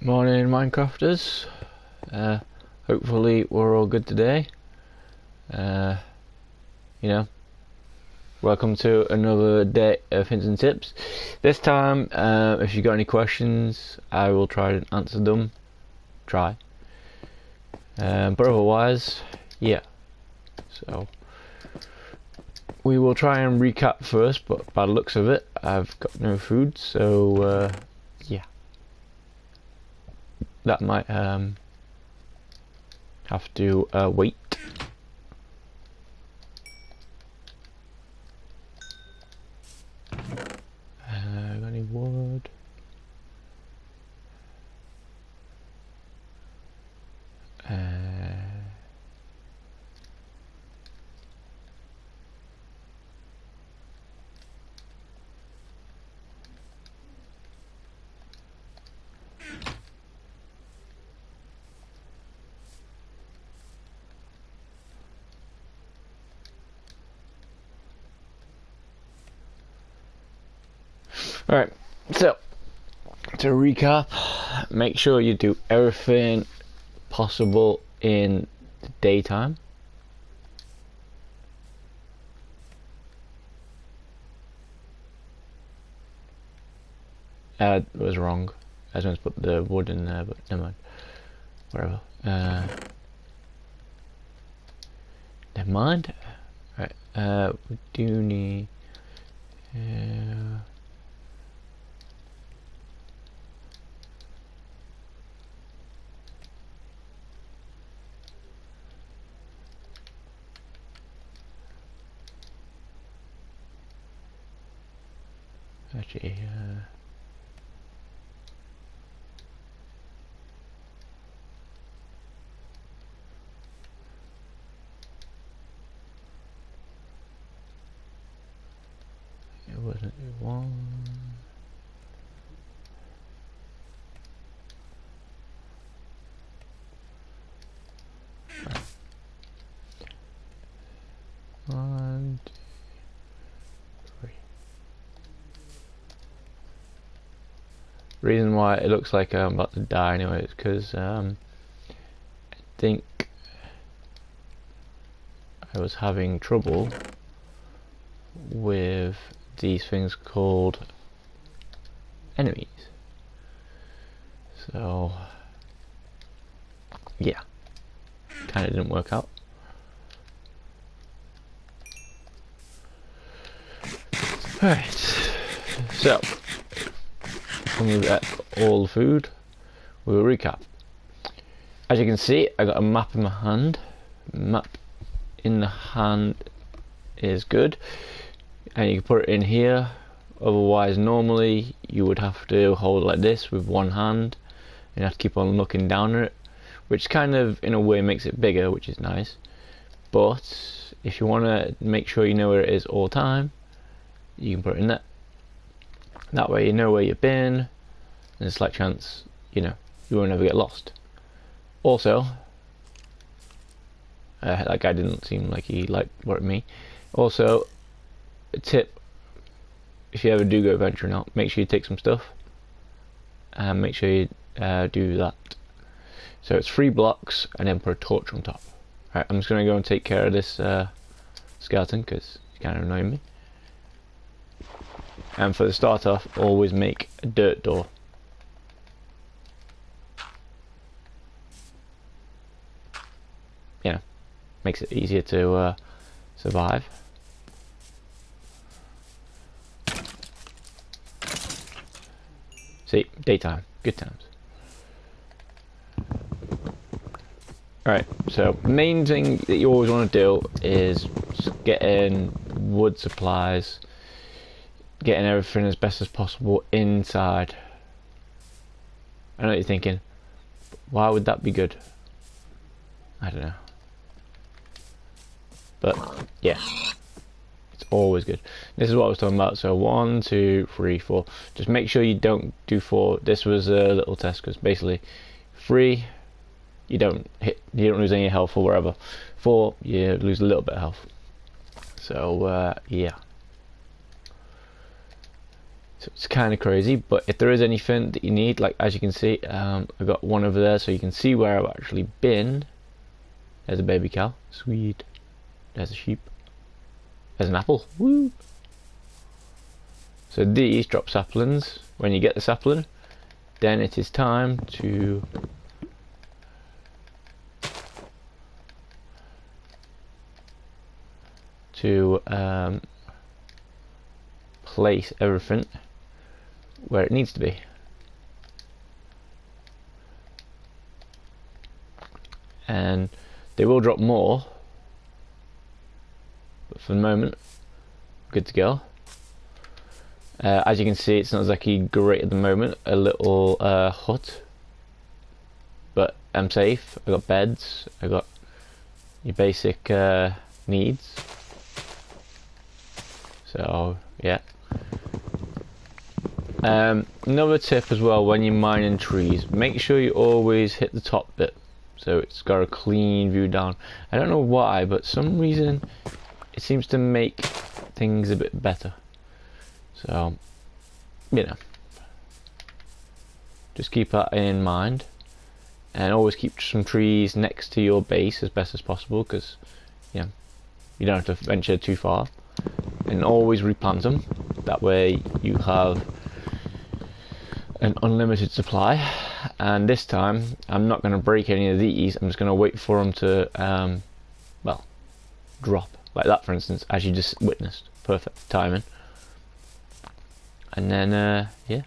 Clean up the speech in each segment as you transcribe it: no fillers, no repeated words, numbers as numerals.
Morning, Minecrafters. Uh, Hopefully we're all good today. Uh, you know, Welcome to another day of hints and tips. This time, if you got any questions, I will try and answer them. But otherwise, yeah. So we will try and recap first. But by the looks of it, I've got no food, so yeah, that might have to wait. Got any wood? Alright, so to recap, make sure you do everything possible in the daytime. Was wrong. I was meant to put the wood in there, but never mind. Whatever. Never mind. Right. We do need. Actually, it wasn't one. Right. 1, 2, 3. Reason why it looks like I'm about to die anyway is because I think I was having trouble with these things called enemies. So yeah, kind of didn't work out. Alright, so when we get all the food, we will recap. As you can see, I got a map in my hand. Map in the hand is good, and you can put it in here. Otherwise, normally you would have to hold it like this with one hand, and you have to keep on looking down at it, which kind of in a way makes it bigger, which is nice. But if you want to make sure you know where it is all the time, you can put it in there. That way you know where you've been, and there's a slight chance, you know, you won't ever get lost. Also, that guy didn't seem like he liked working me. Also, a tip, if you ever do go venturing out, make sure you take some stuff, and make sure you do that. So it's 3 blocks, and then put a torch on top. Alright, I'm just going to go and take care of this skeleton, because he's kind of annoying me. And for the start off, always make a dirt door. You know, makes it easier to survive. See, daytime, good times. Alright, so main thing that you always want to do is getting wood supplies, getting everything as best as possible inside. I know what you're thinking, why would that be good? I don't know. But yeah, it's always good. This is what I was talking about. So 1, 2, 3, 4. Just make sure you don't do 4. This was a little test because basically 3, you don't lose any health or whatever. 4, you lose a little bit of health. So yeah. So it's kind of crazy, but if there is anything that you need, like as you can see, I got one over there so you can see where I've actually been. There's a baby cow, sweet. There's a sheep. There's an apple, woo! So these drop saplings. When you get the sapling, then it is time to place everything where it needs to be. And they will drop more, but for the moment, good to go. As you can see, it's not exactly great at the moment. A little hut, but I'm safe. I got beds. I got your basic needs. So yeah. Another tip as well when you're mining trees, make sure you always hit the top bit so it's got a clean view down. I don't know why, but some reason it seems to make things a bit better. So, you know, just keep that in mind, and always keep some trees next to your base as best as possible, because you know, you don't have to venture too far, and always replant them. That way you have an unlimited supply. And this time I'm not going to break any of these. I'm just going to wait for them to well, drop like that, for instance, as you just witnessed. Perfect timing. And then yeah,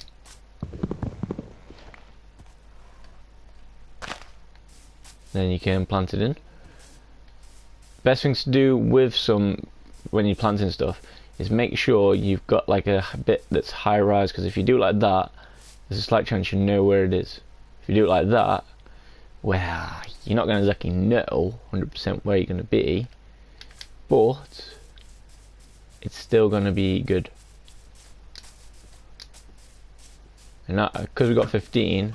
then you can plant it in. Best things to do with when you're planting stuff is make sure you've got like a bit that's high rise, because if you do it like that, there's a slight chance you know where it is. If you do it like that, well, you're not going to exactly know 100% where you're going to be, but it's still going to be good. And that, because we've got 15,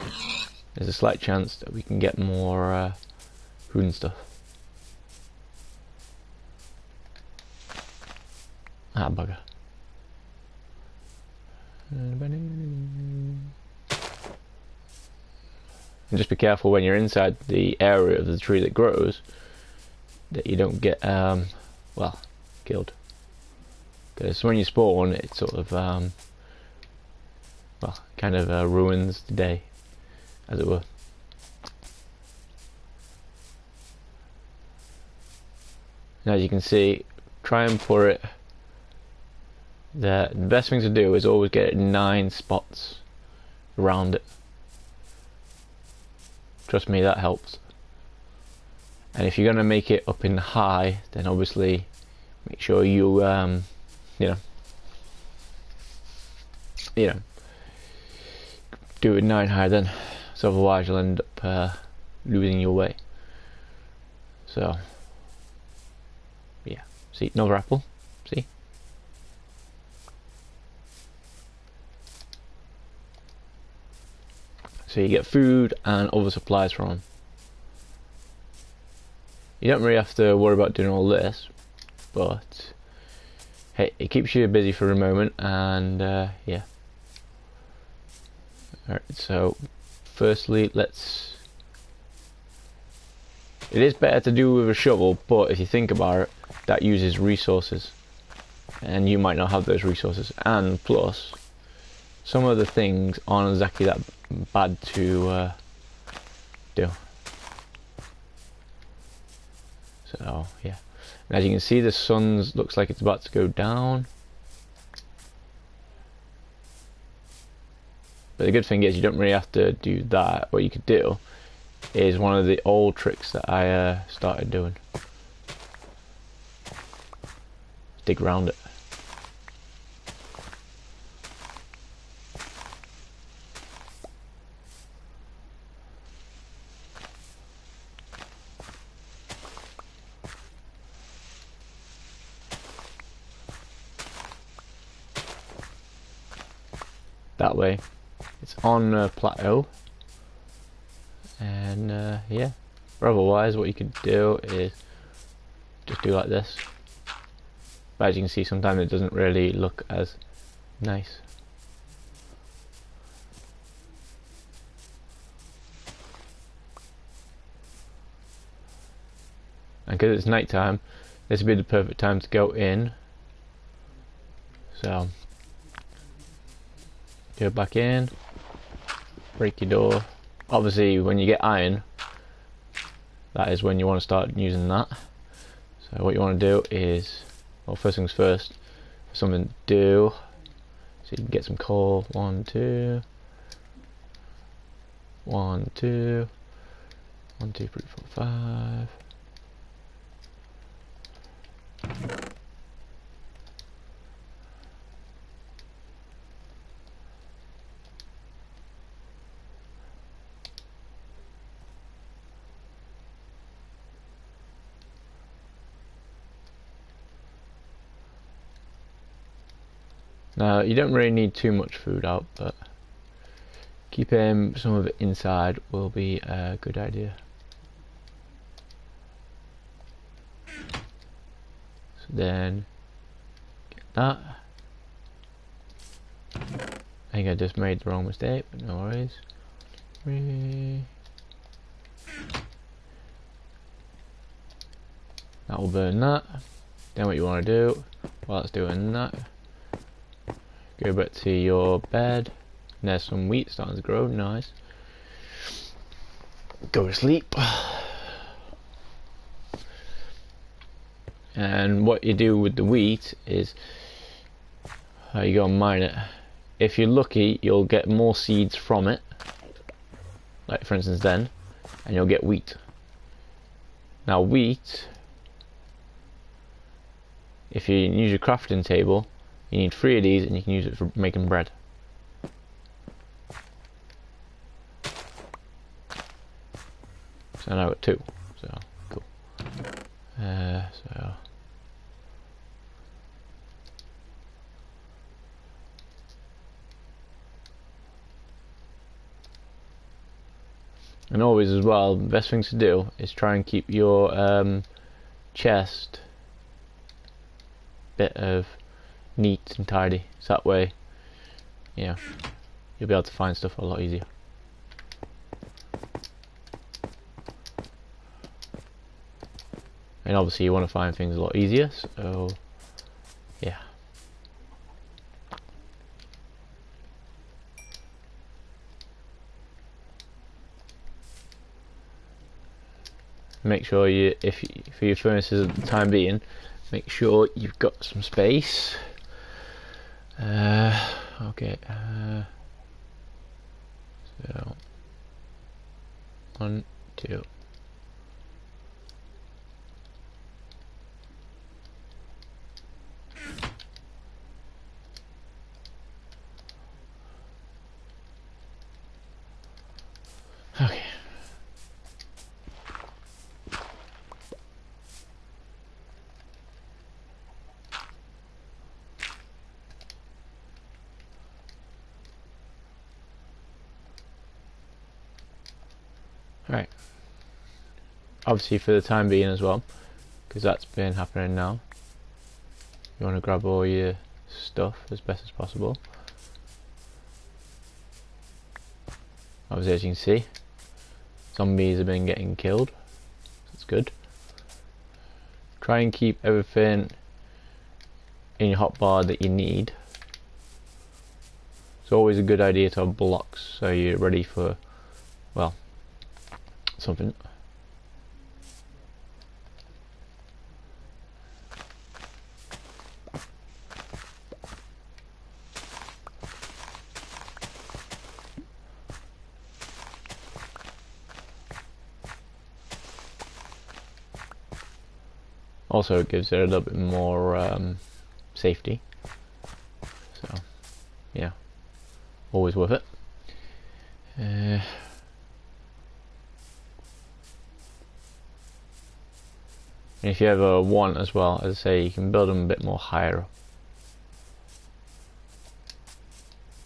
there's a slight chance that we can get more food and stuff. Ah, bugger. And just be careful when you're inside the area of the tree that grows that you don't get well, killed, because when you spawn it sort of well, kind of ruins the day, as it were. Now, as you can see, try and pour it. The best thing to do is always get 9 spots around it. Trust me, that helps. And if you're going to make it up in high, then obviously make sure you you know, do it 9 high then, so otherwise you'll end up losing your way. So yeah, see, another apple, see. So you get food and other supplies from them. You don't really have to worry about doing all this, but hey, it keeps you busy for a moment, and yeah. Alright, so firstly, it is better to do with a shovel, but if you think about it, that uses resources, and you might not have those resources, and plus some of the things aren't exactly that bad to do. So yeah, and as you can see, the sun looks like it's about to go down, but the good thing is you don't really have to do that. What you could do is one of the old tricks that I started doing. Dig around it. That way it's on a plateau, and yeah, or otherwise what you could do is just do like this, but as you can see, sometimes it doesn't really look as nice. and because it's night time, this would be the perfect time to go in. So go back in, break your door. Obviously when you get iron, that is when you want to start using that. So what you want to do is, well, first things first, something to do, so you can get some coal. 1 2 1 2 1 2 3 4 5. Now you don't really need too much food out, but keeping some of it inside will be a good idea. So then get that. I think I just made the wrong mistake, but no worries. That will burn that. Then what you want to do while it's doing that, go back to your bed. And there's some wheat starting to grow, nice. Go to sleep. And what you do with the wheat is you go and mine it. If you're lucky, you'll get more seeds from it, like for instance then, and you'll get wheat. Now wheat, if you use your crafting table, you need 3 of these and you can use it for making bread. So now I've got 2, so cool. So and always as well, the best thing to do is try and keep your chest bit of neat and tidy, so that way, you know, you'll be able to find stuff a lot easier. And obviously you want to find things a lot easier, so yeah. Make sure you, for your furnaces at the time being, make sure you've got some space. Okay. So 1 2. Okay. Right. Obviously for the time being as well, because that's been happening now, you want to grab all your stuff as best as possible. Obviously as you can see, zombies have been getting killed, so that's good. Try and keep everything in your hotbar that you need. It's always a good idea to have blocks so you're ready for, well, something. Also it gives it a little bit more safety, so yeah, always worth it. And if you ever want as well, as I say, you can build them a bit more higher up.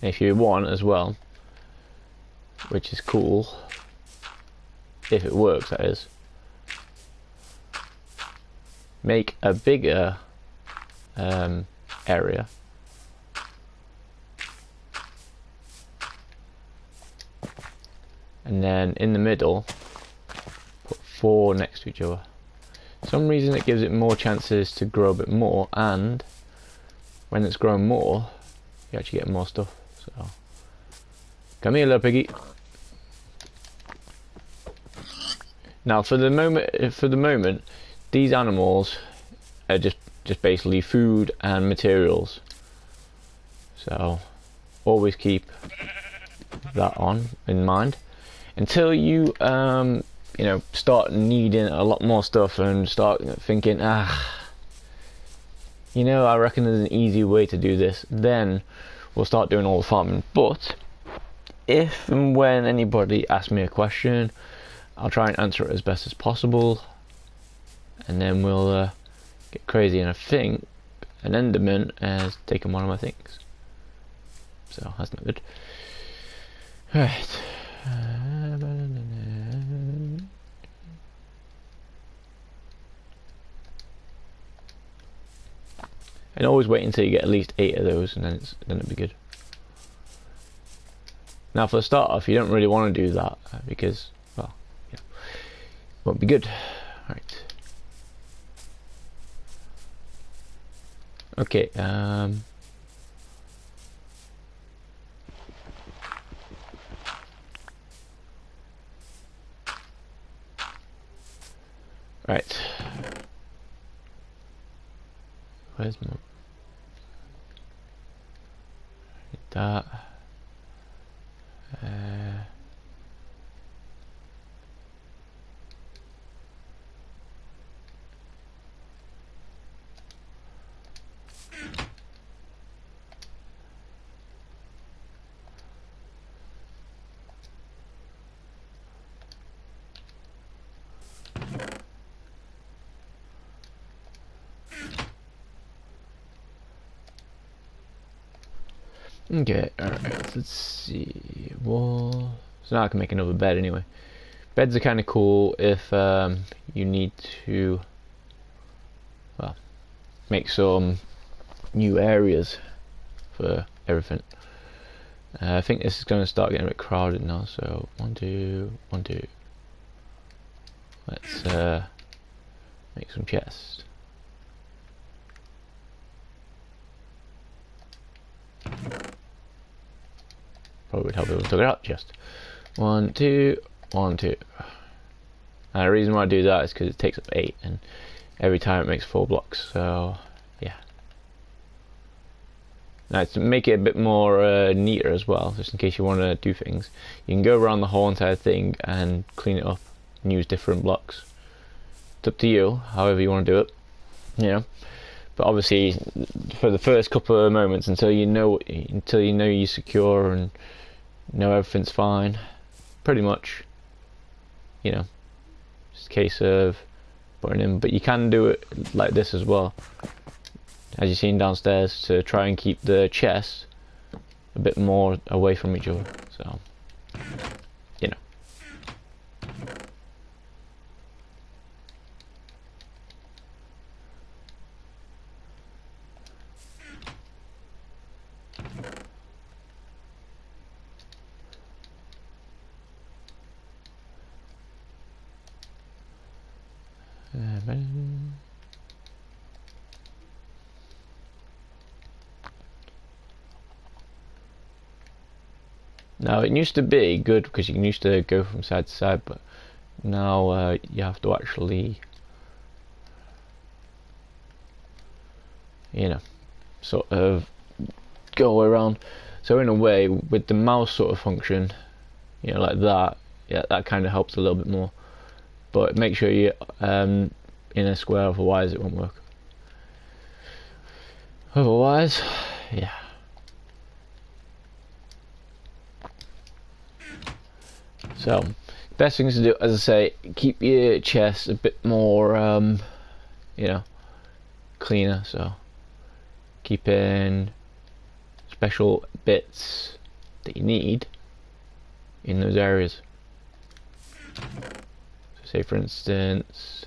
And if you want as well, which is cool, if it works that is, make a bigger area and then in the middle put 4 next to each other. some reason it gives it more chances to grow a bit more, and when it's grown more, you actually get more stuff. So, come here, little piggy. Now, for the moment, these animals are just basically food and materials. So, always keep that in mind until you you know, start needing a lot more stuff and start thinking, you know, I reckon there's an easy way to do this. Then we'll start doing all the farming. But if and when anybody asks me a question, I'll try and answer it as best as possible, and then we'll get crazy. And I think an Enderman has taken one of my things, so that's not good. Right. And always wait until you get at least 8 of those, and then it'll be good. Now, for the start off, you don't really want to do that because, well, yeah, won't be good. Right. Okay. Right. Where's my... that. Okay, alright, let's see. Wall. So now I can make another bed anyway. Beds are kind of cool if you need to, well, make some new areas for everything. I think this is going to start getting a bit crowded now, so 1, 2, 1, 2. Let's make some chests. Probably would help if we took it out just 1, 2, 1, 2. And the reason why I do that is because it takes up 8, and every time it makes 4 blocks. So yeah. Now to make it a bit more neater as well, just in case you want to do things, you can go around the whole entire thing and clean it up and use different blocks. It's up to you, however you want to do it. You know. But obviously, for the first couple of moments, until you know you're secure and know everything's fine, pretty much, you know, just a case of putting in. But you can do it like this as well, as you've seen downstairs, to try and keep the chests a bit more away from each other. So, you know. Now it used to be good because you can used to go from side to side, but now you have to actually, you know, sort of go around. So in a way, with the mouse sort of function, you know, like that, yeah, that kind of helps a little bit more. But make sure you're in a square, otherwise it won't work. Otherwise, yeah. So, best things to do, as I say, keep your chest a bit more, you know, cleaner. So, keep in special bits that you need in those areas. So, say for instance,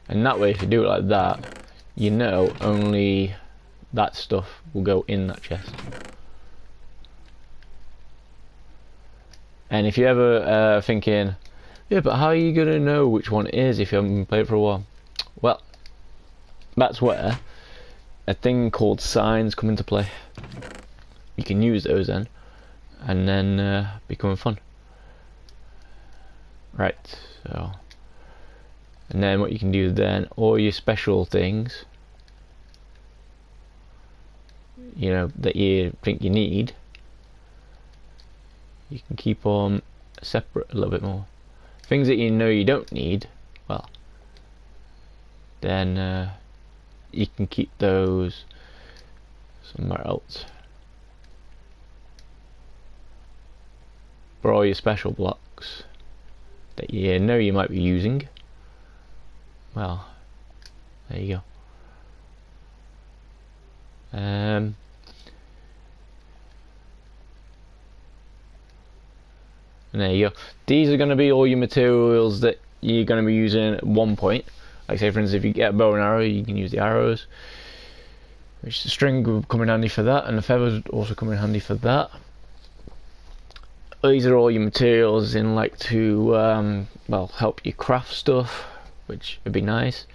and that way, if you do it like that, you know only that stuff will go in that chest. And if you're ever thinking, yeah, but how are you gonna know which one it is if you haven't played it for a while? Well, that's where a thing called signs come into play. You can use those then, and then become fun. Right, so, and then what you can do then, all your special things, you know, that you think you need, you can keep them separate a little bit more. Things that you know you don't need, well, then you can keep those somewhere else. For all your special blocks that you know you might be using, well, there you go. And there you go. These are going to be all your materials that you're going to be using at one point. Like say for instance, if you get a bow and arrow, you can use the arrows, which the string will come in handy for that, and the feathers also come in handy for that. These are all your materials in like to well, help you craft stuff, which would be nice.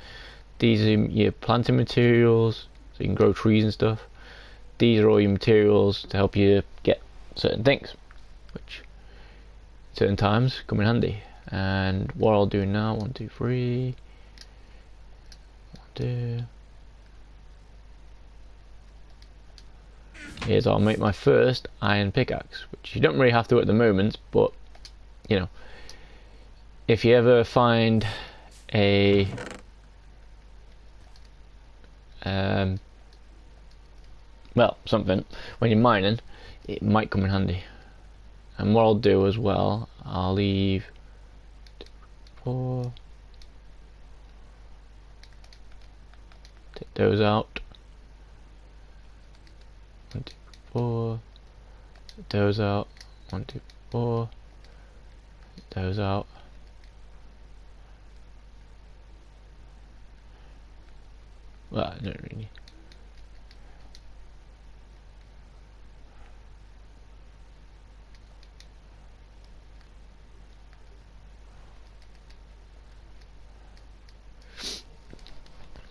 These are your planting materials, so you can grow trees and stuff. These are all your materials to help you get certain things, which certain times come in handy. And what I'll do now, 1, 2, 3, 1, 2. Is I'll make my first iron pickaxe, which you don't really have to at the moment, but you know, if you ever find a well, something when you're mining, it might come in handy. And what I'll do as well, I'll leave 4, take those out, 1, 2, 4, take those out, 1, 2, 4, take those out. Well, I don't really.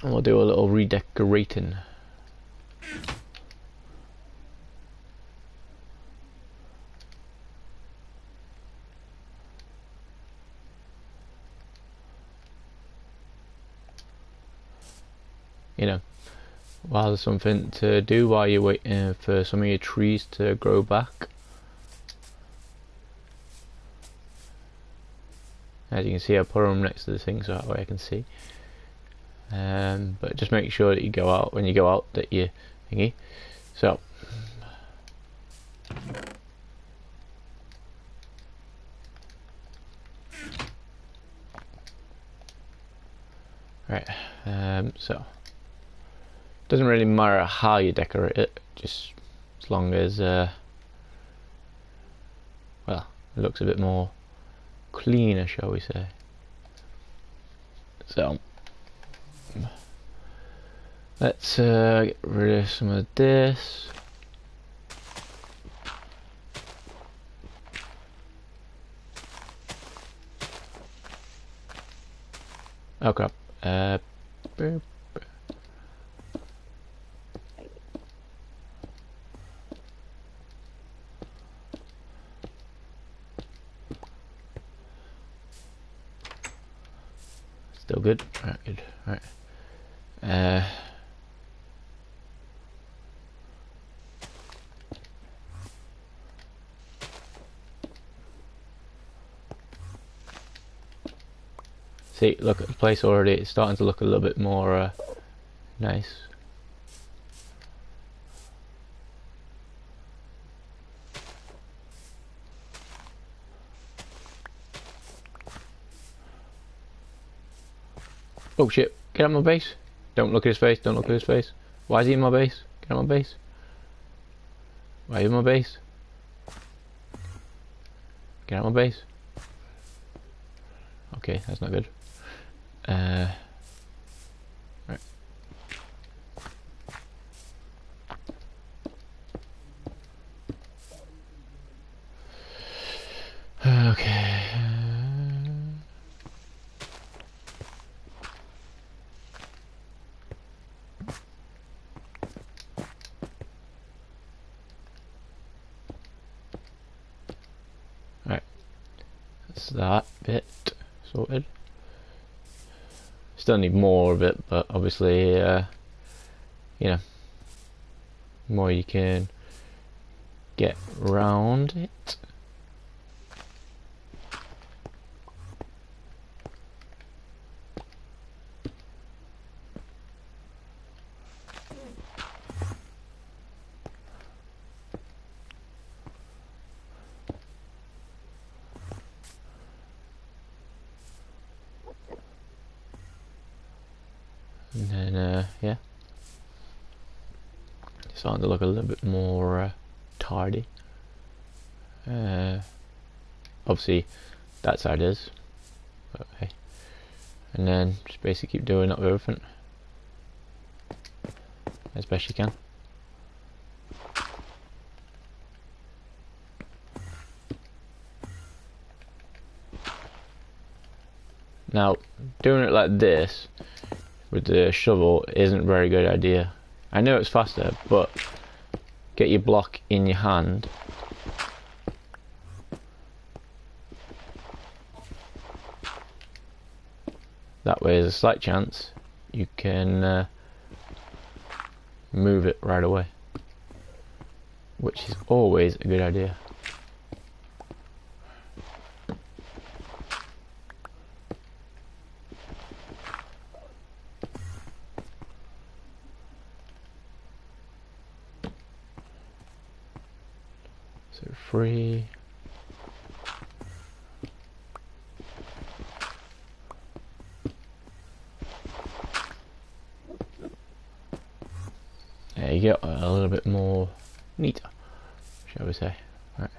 And we'll do a little redecorating. You know, while there's something to do while you're waiting for some of your trees to grow back. As you can see, I put them next to the thing so that way I can see. But just make sure that you go out, when you go out, that you thingy. So right, so doesn't really matter how you decorate it, just as long as well, it looks a bit more cleaner, shall we say. So let's get rid of some of this. Oh crap. Boop. Still good? Alright, good. Alright. See, look at the place already, it's starting to look a little bit more nice. Oh shit, get out of my base. Don't look at his face, don't look at his face. Why is he in my base? Get out of my base. Why are you in my base? Get out of my base. Okay, that's not good. Right. Right, that's that bit sorted. Still need more of it, but obviously, you know, the more you can get round it. And then, yeah, it's starting to look a little bit more tidy. Obviously, that side is, but hey. And then just basically keep doing up everything as best you can. Now, doing it like this with the shovel isn't a very good idea. I know it's faster, but get your block in your hand. That way there's a slight chance you can move it right away, which is always a good idea. So 3. There you go, a little bit more neater, shall we say. Right.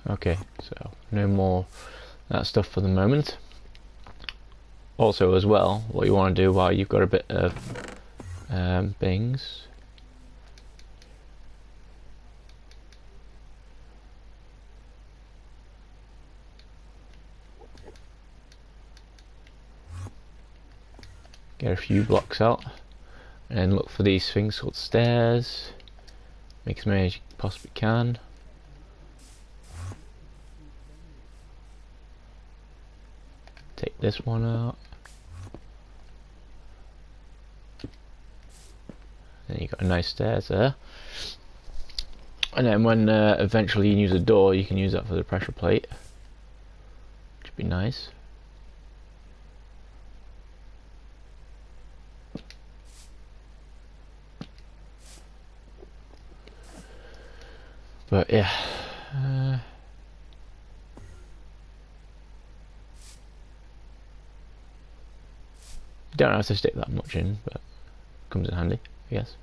Okay, so no more that stuff for the moment. Also as well, what you want to do while you've got a bit of things, get a few blocks out and look for these things called stairs. Make as many as you possibly can. Take this one out. Then you got a nice stairs there. And then when eventually you use a door, you can use that for the pressure plate, which would be nice. But yeah, you don't have to stick that much in, but it comes in handy, I guess.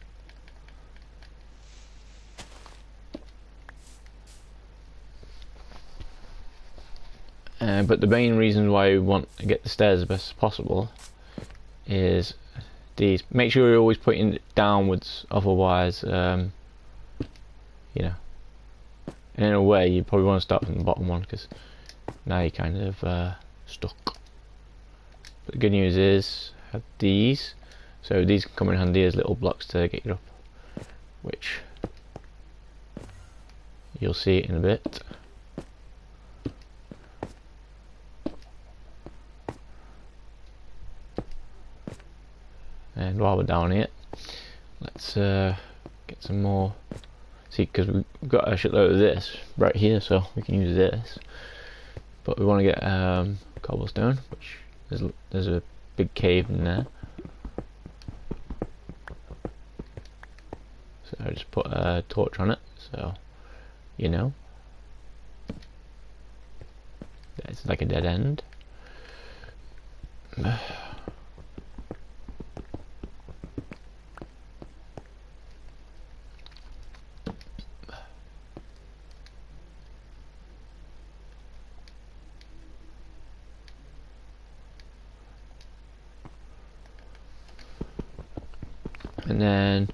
But the main reason why we want to get the stairs as best as possible is these. Make sure you're always putting it downwards, otherwise, you know. And in a way, you probably want to start from the bottom one because now you're kind of stuck. But the good news is, have these, so these can come in handy as little blocks to get you up, which you'll see in a bit. And while we're down here, let's get some more. See, because we've got a shitload of this right here, so we can use this. But we want to get cobblestone, which there's a big cave in there. So I just put a torch on it, so you know. It's like a dead end. and then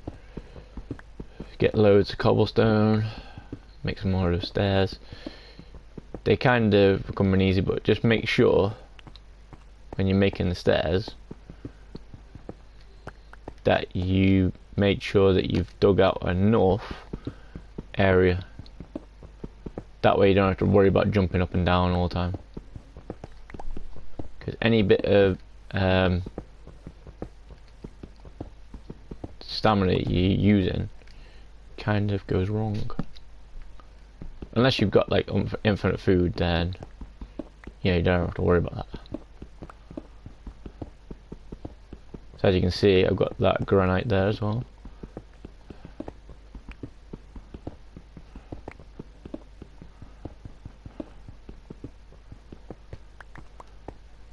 get loads of cobblestone, make some more of the stairs. They kind of become easy, but just make sure when you're making the stairs that you make sure that you've dug out enough area. That way you don't have to worry about jumping up and down all the time. Because any bit of stamina you're using kind of goes wrong. Unless you've got like infinite food, then yeah, you don't have to worry about that. So as you can see, I've got that granite there as well.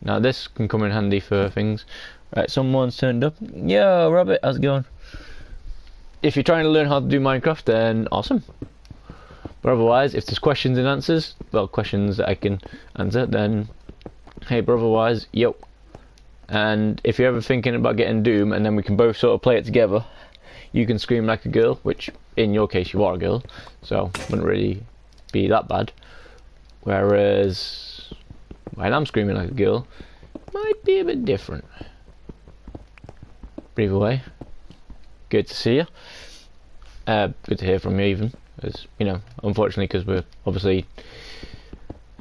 Now this can come in handy for things. Right, someone's turned up. Yo, Robert, how's it going? If you're trying to learn how to do Minecraft, then awesome. But otherwise, if there's questions and answers, well, questions that I can answer, then hey, but otherwise, yo. And if you're ever thinking about getting Doom, and then we can both sort of play it together, you can scream like a girl, which in your case you are a girl, so wouldn't really be that bad. Whereas when I'm screaming like a girl, might be a bit different. But either way, good to see you. Good to hear from you, even. As you know, unfortunately, because we're obviously,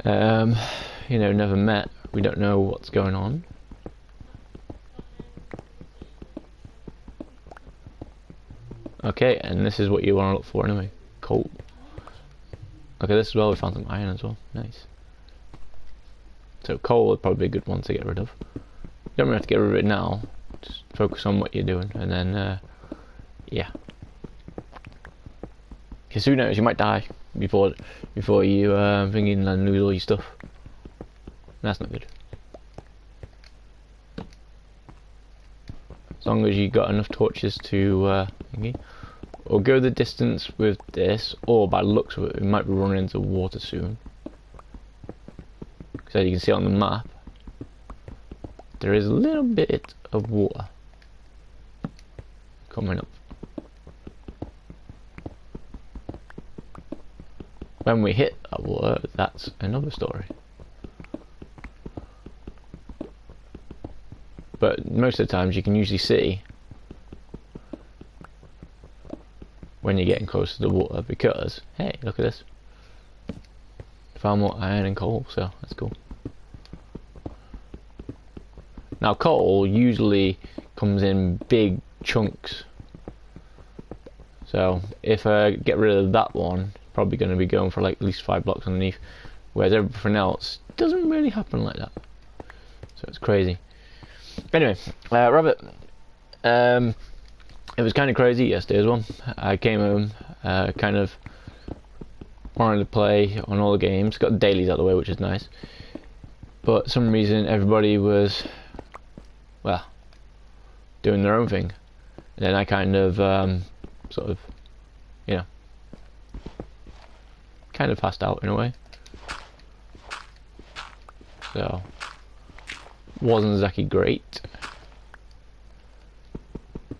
you know, never met. We don't know what's going on. Okay, and this is what you want to look for anyway. Coal. Okay, this is where we found some iron as well. Nice. So coal would probably be a good one to get rid of. You don't really have to get rid of it now. Just focus on what you're doing, and then yeah. Because who knows, you might die before you thinking and lose all your stuff. That's not good. As long as you got enough torches to thingy. Or go the distance with this, or by the looks of it, we might be running into water soon. So you can see on the map, there is a little bit of water coming up. When we hit that water, that's another story. But most of the times you can usually see when you're getting close to the water, because hey, look at this, found more iron and coal, so that's cool. Now coal usually comes in big chunks, so if I get rid of that one, probably going to be going for like at least 5 blocks underneath, whereas everything else doesn't really happen like that, so it's crazy. Anyway, Robert, it was kind of crazy yesterday as well. I came home, kind of wanted to play on all the games, got the dailies out of the way, which is nice, but for some reason everybody was, well, doing their own thing, and then I kind of sort of, you know, kind of passed out in a way, so wasn't exactly great,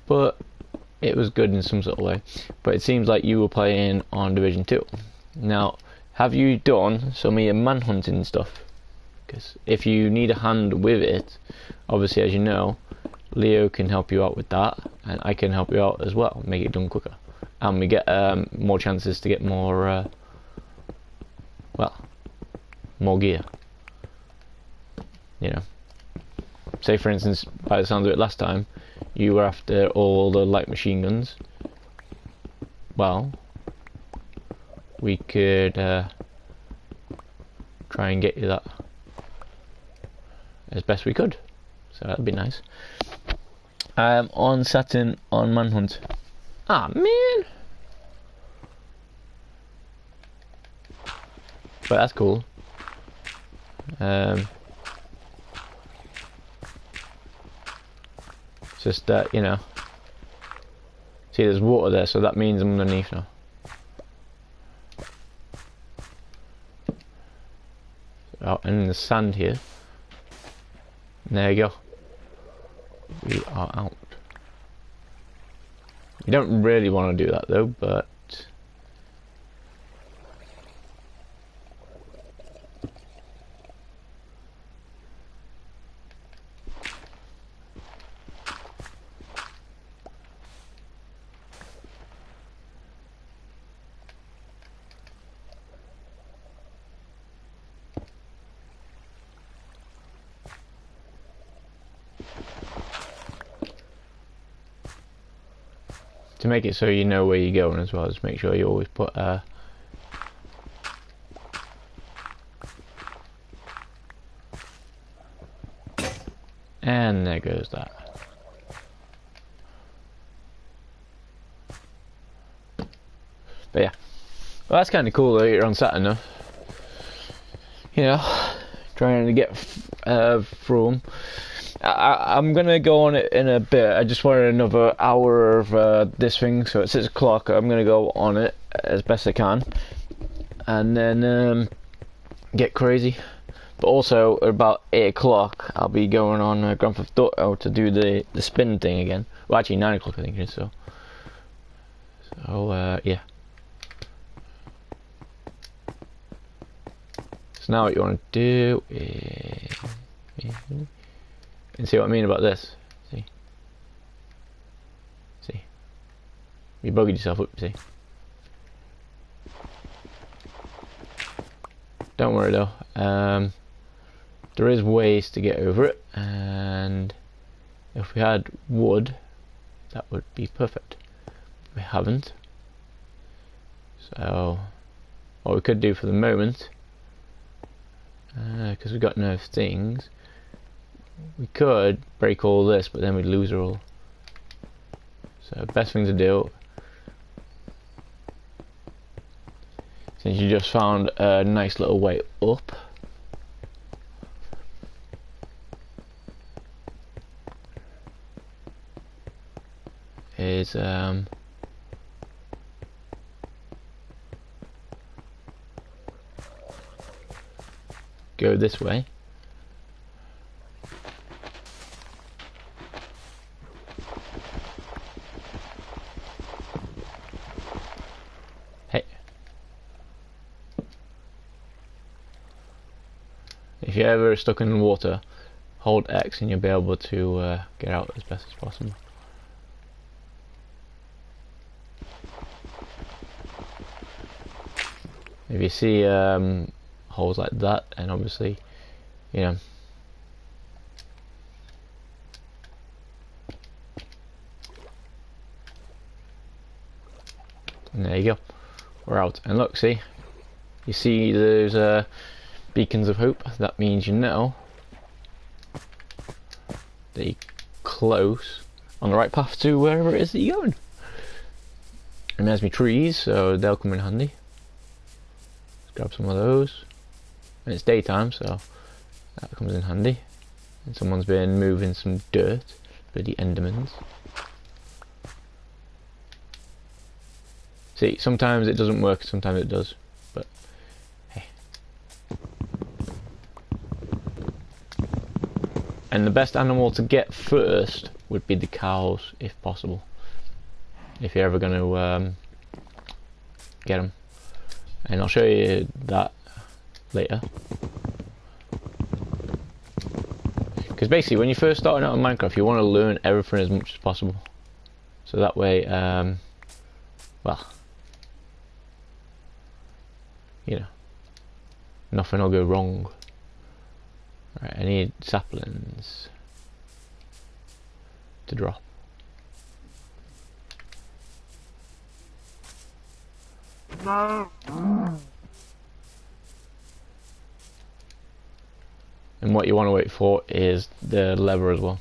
but it was good in some sort of way. But it seems like you were playing on Division 2. Now, have you done some of your manhunting stuff? Because if you need a hand with it, obviously, as you know, Leo can help you out with that, and I can help you out as well, make it done quicker, and we get more chances to get more, well, more gear. You know, say for instance, by the sound of it last time, you were after all the light machine guns. Well, we could try and get you that as best we could, so that'd be nice. On Saturn on Manhunt. Ah man, but that's cool. Just that, you know, see there's water there, so that means I'm underneath now. Out in the sand here. And there you go. We are out. You don't really want to do that though, but to make it so you know where you're going as well, just make sure you always put and there goes that. But yeah, well, that's kind of cool that you're on Saturn though. You know, trying to get through them. I'm gonna go on it in a bit. I just wanted another hour of this thing, so at 6 o'clock I'm gonna go on it as best I can, and then get crazy. But also at about 8 o'clock I'll be going on Grand Theft Auto to do the spin thing again. Well, actually 9 o'clock I think it is. So yeah. So now what you want to do is, and see what I mean about this. See, you buggered yourself up. See, don't worry though. There is ways to get over it, and if we had wood, that would be perfect. We haven't, so what we could do for the moment, because we've got no things, we could break all this, but then we'd lose her all. So best thing to do, since you just found a nice little way up, is go this way. Hey, if you're ever stuck in the water, hold X and you'll be able to get out as best as possible. If you see holes like that, and obviously, you know, and there you go, we're out. And look, see, you see those beacons of hope. That means you know that you're close on the right path to wherever it is that you're going. And there's me trees, so they'll come in handy. Grab some of those, and it's daytime, so that comes in handy. And someone's been moving some dirt, bloody Endermans. See, sometimes it doesn't work, sometimes it does, but hey. And the best animal to get first would be the cows, if possible, if you're ever going to get them. And I'll show you that later. Because basically, when you're first starting out in Minecraft, you want to learn everything as much as possible. So that way, well, you know, nothing will go wrong. Right, I need saplings to drop. No. And what you want to wait for is the lever as well.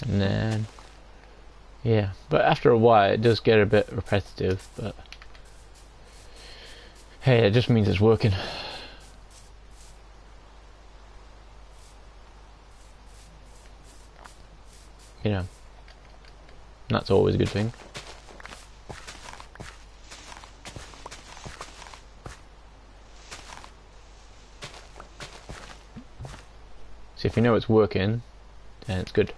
And then, yeah, but after a while it does get a bit repetitive, but hey, it just means it's working. you know, that's always a good thing. So if you know it's working, then it's good.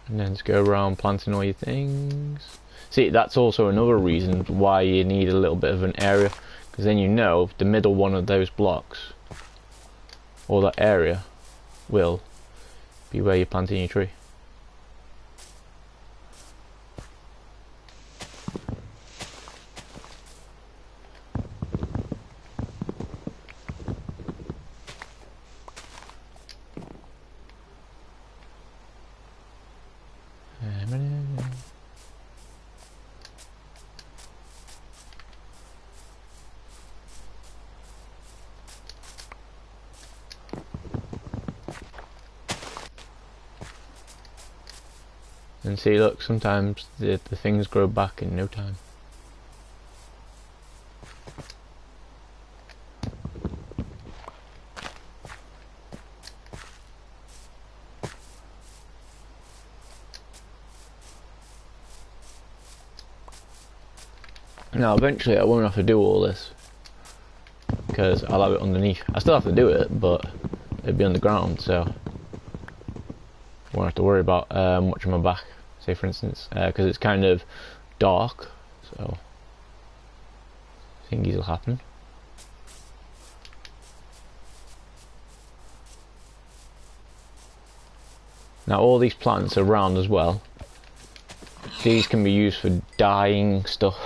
And then just go around planting all your things. See, that's also another reason why you need a little bit of an area, because then you know the middle one of those blocks, or that area, will be where you're planting your tree. And see, look, sometimes the things grow back in no time. Now eventually I won't have to do all this, because I'll have it underneath. I still have to do it, but it'll be underground, so I won't have to worry about watching my back, say for instance, because it's kind of dark, so thingies will happen. Now all these plants around as well, these can be used for dyeing stuff.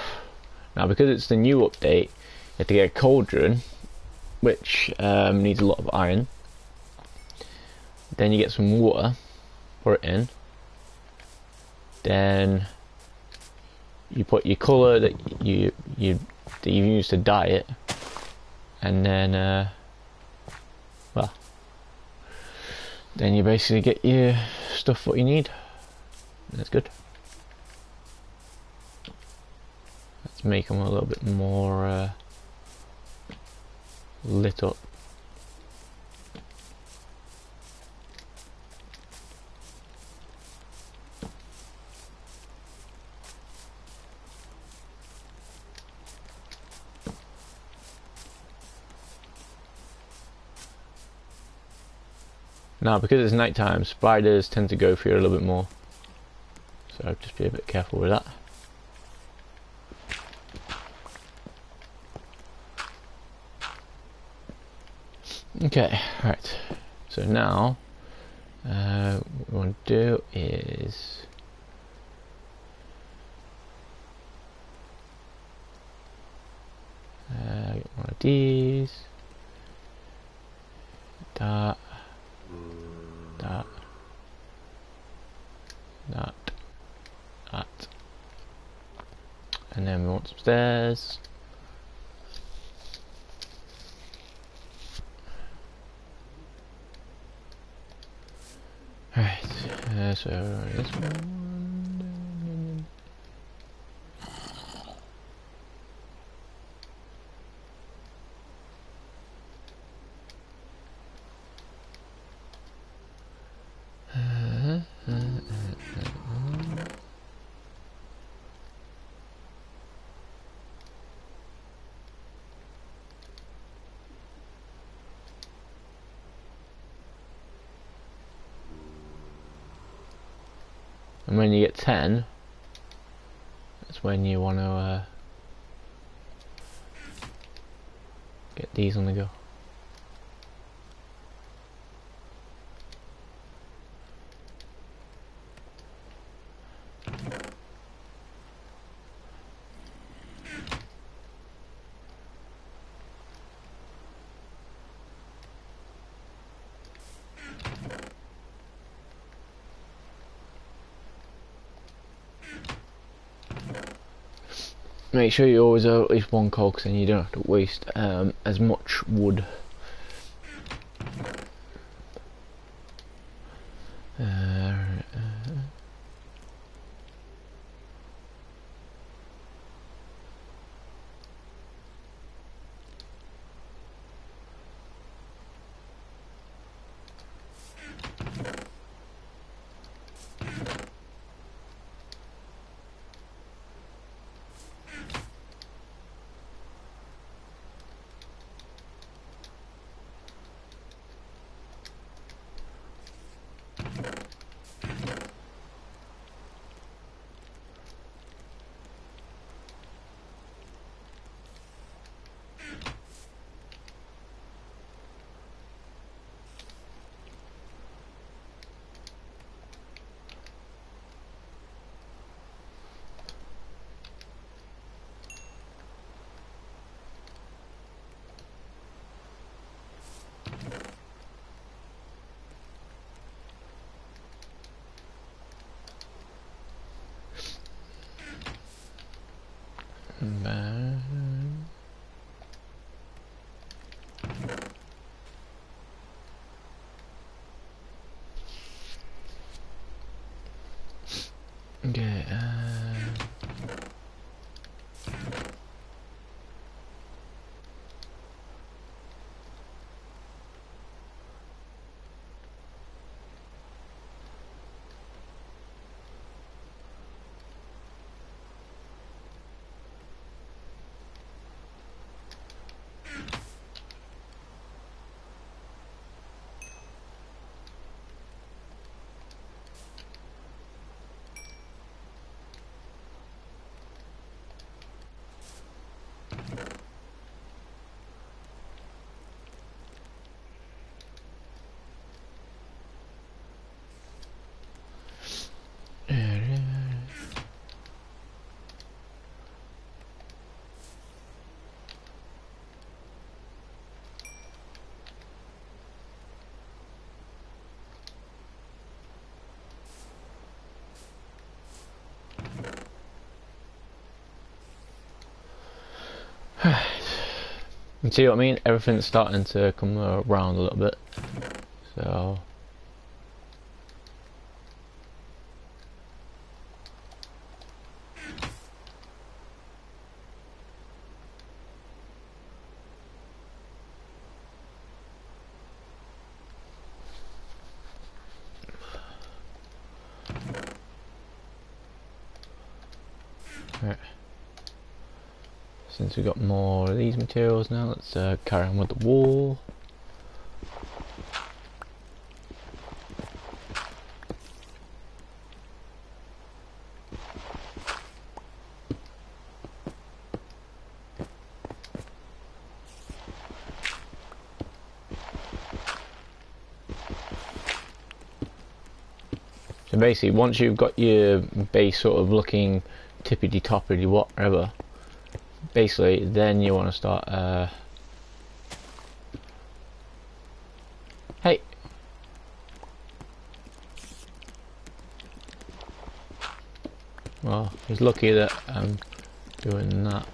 Now because it's the new update, you have to get a cauldron, which needs a lot of iron. Then you get some water, pour it in. Then you put your colour that you use to dye it, and then well, then you basically get your stuff what you need. That's good. Let's make them a little bit more lit up. Now because it's night time, spiders tend to go for you a little bit more, so just be a bit careful with that. Okay, right, so now what we want to do is get one of these, that, and then we want some stairs. Right, so this one. And when you get 10, that's when you want to get these on the go. Make sure you always have at least one coal, because then you don't have to waste as much wood. Okay. You see what I mean? Everything's starting to come around a little bit. So right. Since we've got more of these materials now, let's carry on with the wall. So basically, once you've got your base sort of looking tippity-toppity whatever, basically then you want to start hey, well, he's lucky that I'm doing that.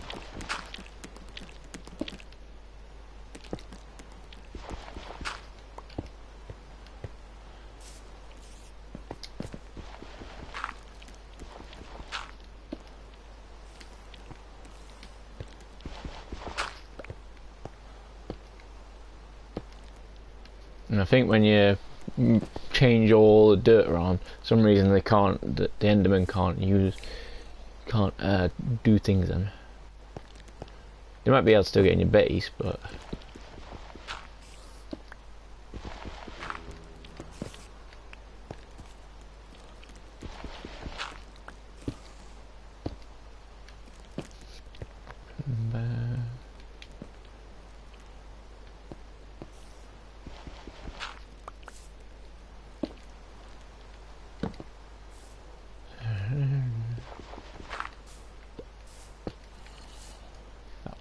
And I think when you change all the dirt around, for some reason they can't, the Enderman can't do things then. You might be able to still get in your base, but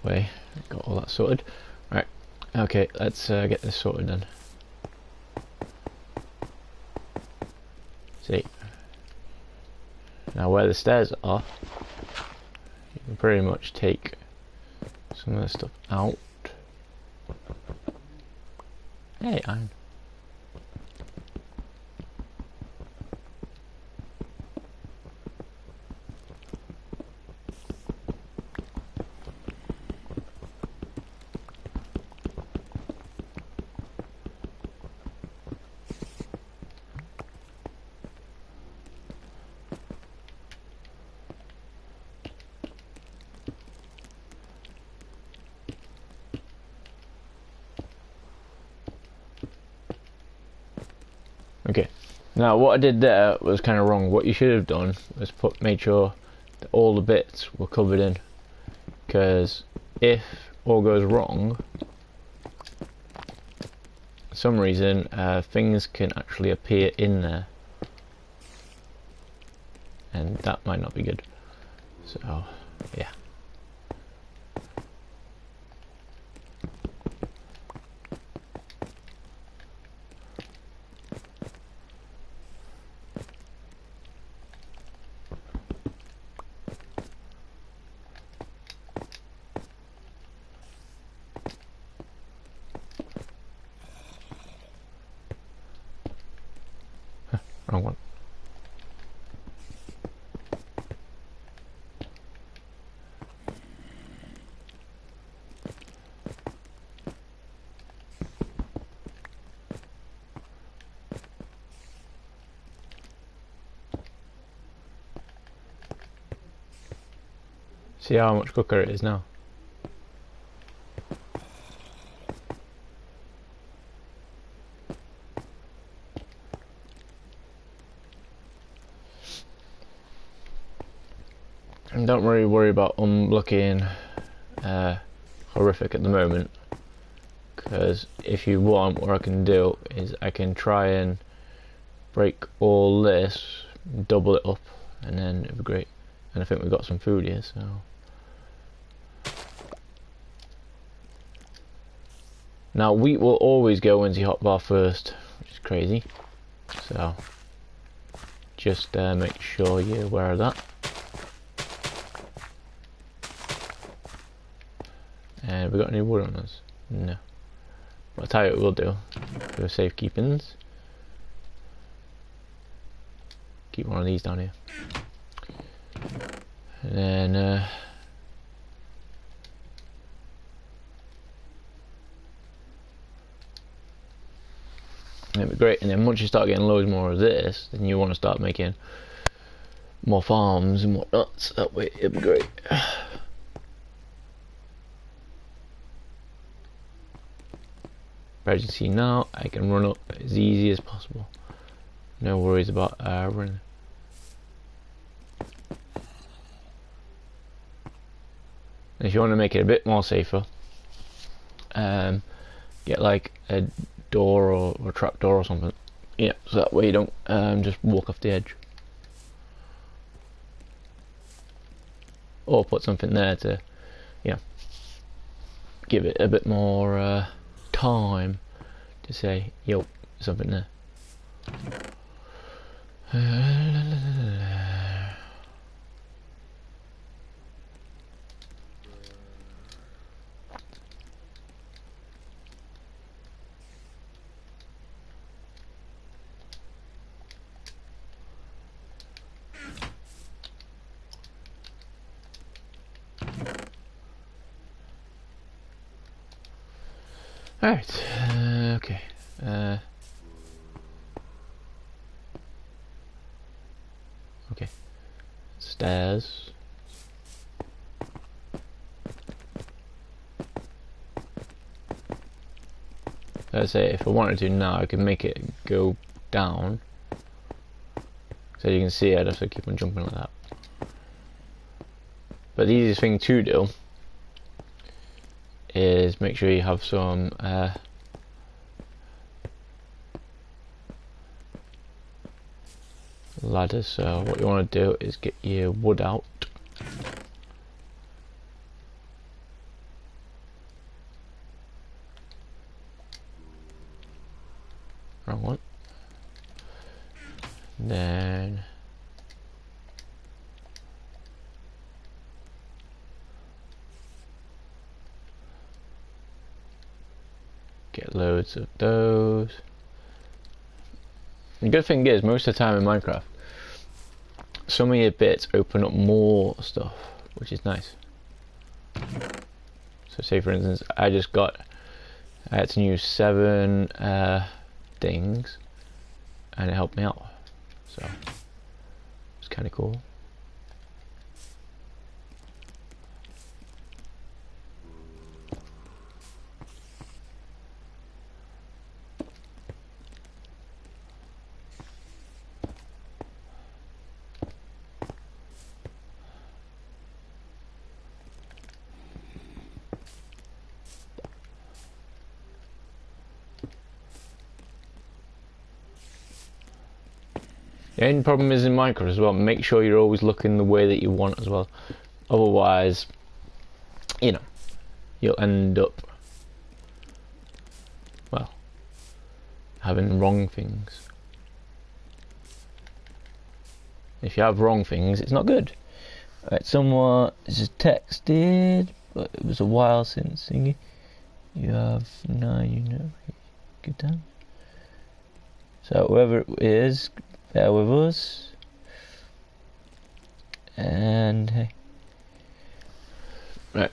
way, got all that sorted. Right, okay, let's get this sorted then. See, now where the stairs are, you can pretty much take some of the stuff out. Hey, iron. Okay, now what I did there was kind of wrong. What you should have done was made sure that all the bits were covered in, because if all goes wrong, for some reason things can actually appear in there, and that might not be good. So yeah. See how much quicker it is now. And don't really worry about looking horrific at the moment, because if you want, what I can do is I can try and break all this, double it up, and then it'd be great. And I think we've got some food here, so now wheat will always go into your hotbar first, which is crazy, so just make sure you're aware of that. And have we got any wood on us? No. But I'll tell you what we'll do for safekeepings. Keep one of these down here. And then it'd be great. And then once you start getting loads more of this, then you want to start making more farms and whatnot. So that way it'd be great. As you see now, I can run up as easy as possible. No worries about running. And if you want to make it a bit more safer, get like a door or a trap door or something. Yeah, so that way you don't just walk off the edge. Or put something there to, you know, give it a bit more time to say, yo, something there. Alright, okay. Okay. Stairs. Let's say if I wanted to now, I could make it go down. So you can see I'd have to keep on jumping like that. But the easiest thing to do is make sure you have some ladders. So what you want to do is get your wood out. Wrong one. Then get loads of those. The good thing is, most of the time in Minecraft, some of your bits open up more stuff, which is nice. So say for instance, I had to use 7 things, and it helped me out. So it's kind of cool. The only problem is in Minecraft as well, make sure you're always looking the way that you want as well. Otherwise, you know, you'll end up, well, having wrong things. If you have wrong things, it's not good. Alright, someone just texted, but it was a while since singing. You have 9, you know, good time. So whoever it is, bear with us, and hey, right,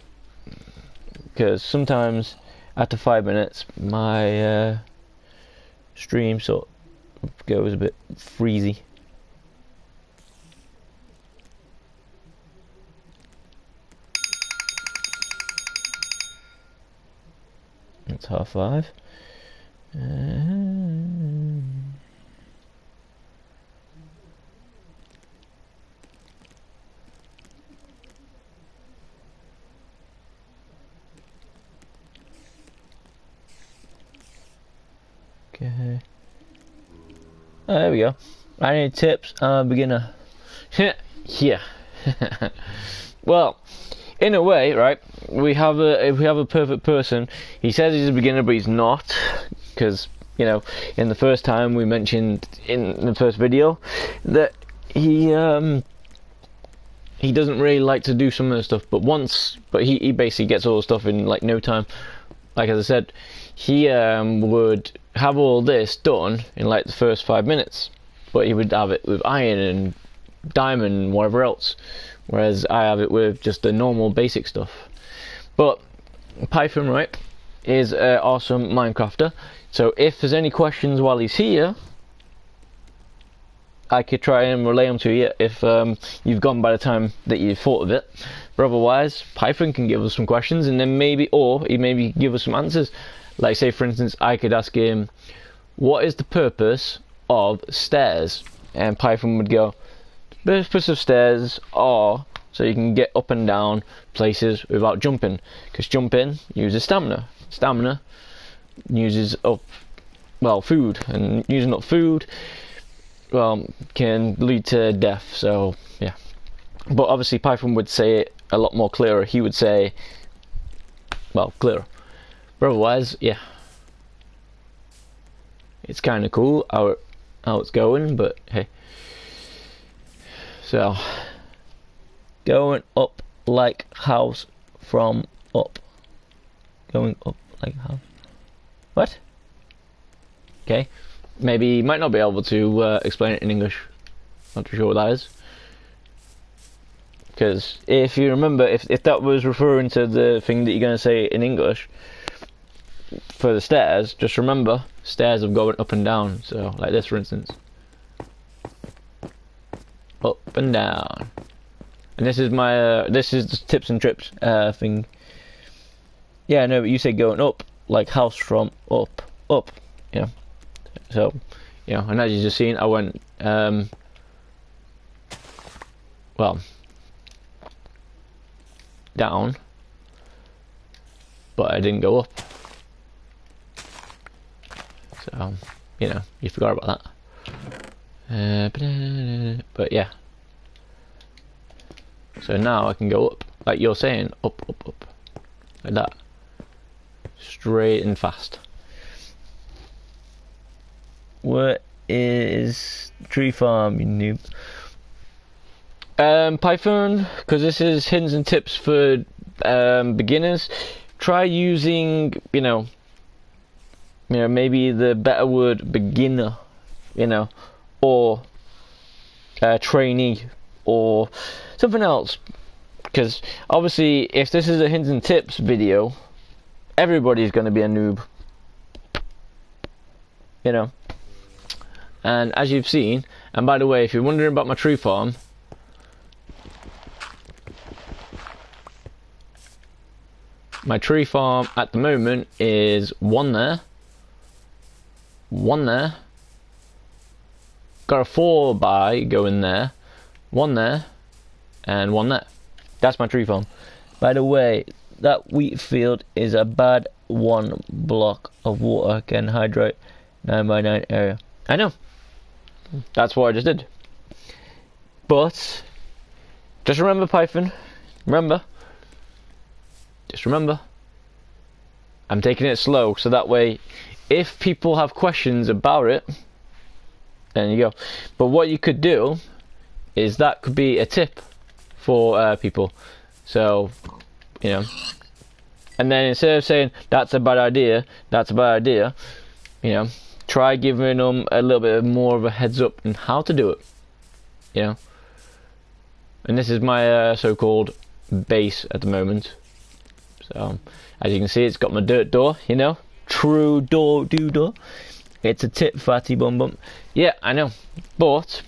because sometimes after 5 minutes my stream sort of goes a bit freezy. It's 5:30. Okay. Oh, there we go. Any tips? I'm a beginner. Yeah. Well, in a way, right? We have a perfect person. He says he's a beginner, but he's not, because you know, in the first time we mentioned in the first video that he doesn't really like to do some of the stuff, but he basically gets all the stuff in like no time. Like as I said, he would have all this done in like the first 5 minutes, but he would have it with iron and diamond and whatever else, whereas I have it with just the normal basic stuff. But Python, right, is an awesome Minecrafter, so if there's any questions while he's here, I could try and relay them to you if you've gone by the time that you've thought of it. But otherwise, Python can give us some questions, and then maybe give us some answers. Like, say for instance, I could ask him, what is the purpose of stairs? And Python would go, the purpose of stairs are so you can get up and down places without jumping, because jumping uses stamina. Stamina uses up, well, food, and using up food, well, can lead to death. So yeah, but obviously Python would say it a lot more clearer. He would say, well, clearer. But otherwise, yeah, it's kind of cool how it's going. But hey, so going up like house from up, going up like house. What? Okay. Maybe you might not be able to explain it in English. Not too sure what that is. Because if you remember, if that was referring to the thing that you're going to say in English for the stairs, just remember, stairs are going up and down. So, like this for instance. Up and down. And this is my, this is the tips and trips thing. Yeah, no, but you said going up, like house from up, you know. So, you know, and as you just seen, I went, well, down, but I didn't go up. So, you know, you forgot about that. But yeah. So now I can go up, like you're saying, up, like that, straight and fast. What is tree farm, you noob? Python, because this is hints and tips for beginners. Try using, you know, maybe the better word beginner, you know, or trainee, or something else. Because obviously, if this is a hints and tips video, everybody's going to be a noob, you know. And as you've seen, and by the way, if you're wondering about my tree farm, my tree farm at the moment is one there, got a 4x going there, one there, and one there. That's my tree farm. By the way, that wheat field is a bad 1 block of water can hydrate 9x9 area. I know. That's what I just did. But just remember, Python. Just remember, I'm taking it slow, so that way, if people have questions about it, then you go. But what you could do is that could be a tip for people. So, you know, and then instead of saying that's a bad idea, you know, try giving them a little bit more of a heads up on how to do it, you know. And this is my so-called base at the moment. So as you can see, it's got my dirt door, you know, true door do door. It's a tip, fatty bum bum. Yeah, I know, but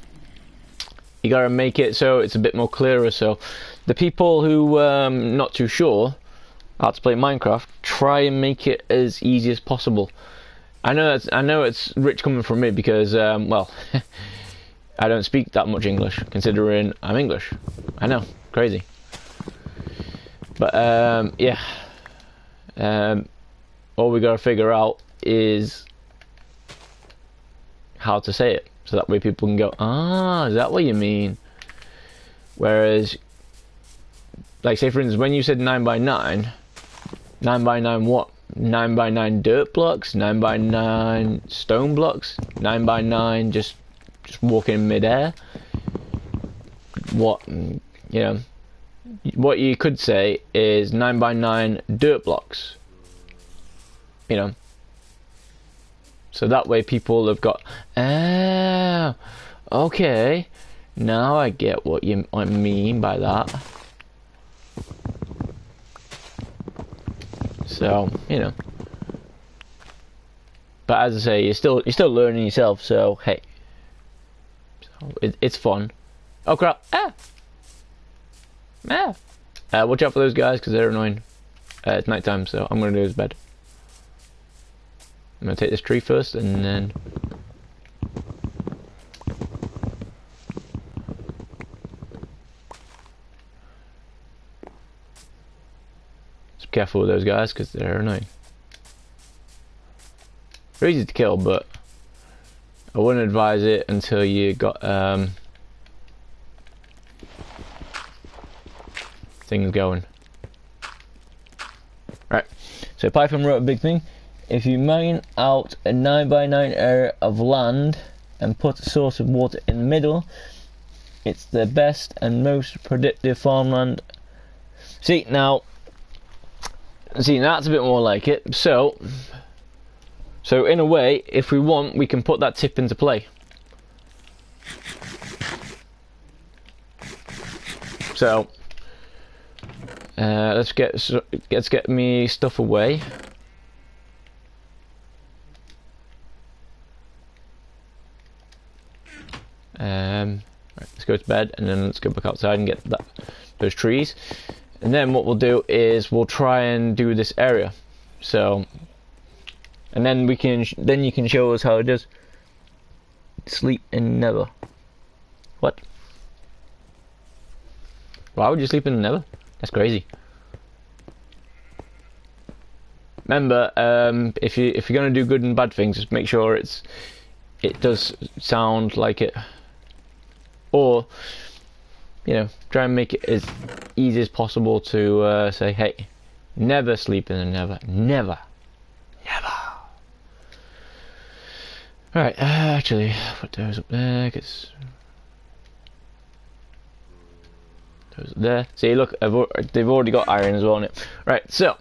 you gotta make it so it's a bit more clearer. So the people who not too sure, how to play Minecraft, try and make it as easy as possible. I know it's rich coming from me because well, I don't speak that much English considering I'm English. I know, crazy. But yeah, all we gotta figure out is how to say it, so that way people can go, ah, is that what you mean? Whereas, like, say for instance, when you said 9x9, 9x9 what? 9x9 dirt blocks, 9x9 stone blocks, 9x9 just walking in midair. What, you know, what you could say is 9x9 dirt blocks. You know, so that way people have got, oh, okay, now I get what you mean by that. So, you know, but as I say, you're still learning yourself. So hey, so it's fun. Oh crap! Watch out for those guys because they're annoying. It's night time, so I'm gonna go to bed. I'm gonna take this tree first, and then just be careful with those guys because they're annoying. They're easy to kill, but I wouldn't advise it until you got things going. Right. So Python wrote a big thing. If you mine out a 9x9 area of land and put a source of water in the middle, it's the best and most predictive farmland. See, that's a bit more like it. So in a way, if we want, we can put that tip into play. So let's get me stuff away. Right, let's go to bed, and then let's go back outside and get those trees. And then what we'll do is we'll try and do this area. So, and then you can show us how it does. Sleep in Nether. What? Why would you sleep in the Nether? That's crazy. Remember, if you're gonna do good and bad things, just make sure it does sound like it. Or, you know, try and make it as easy as possible to say, hey, never sleep in the Nether. Never. Alright, actually, put those up there, because those up there. See, look, they've already got iron as well on it. Right, so,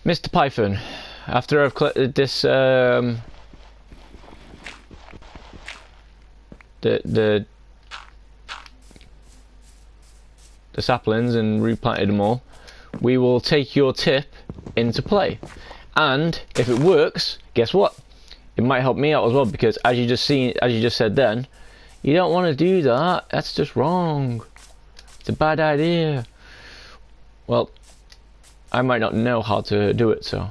Mr. Python, after I've collected this, the saplings and replanted them all, we will take your tip into play. And if it works, guess what? It might help me out as well, because as you just said then, you don't want to do that. That's just wrong. It's a bad idea. Well, I might not know how to do it, so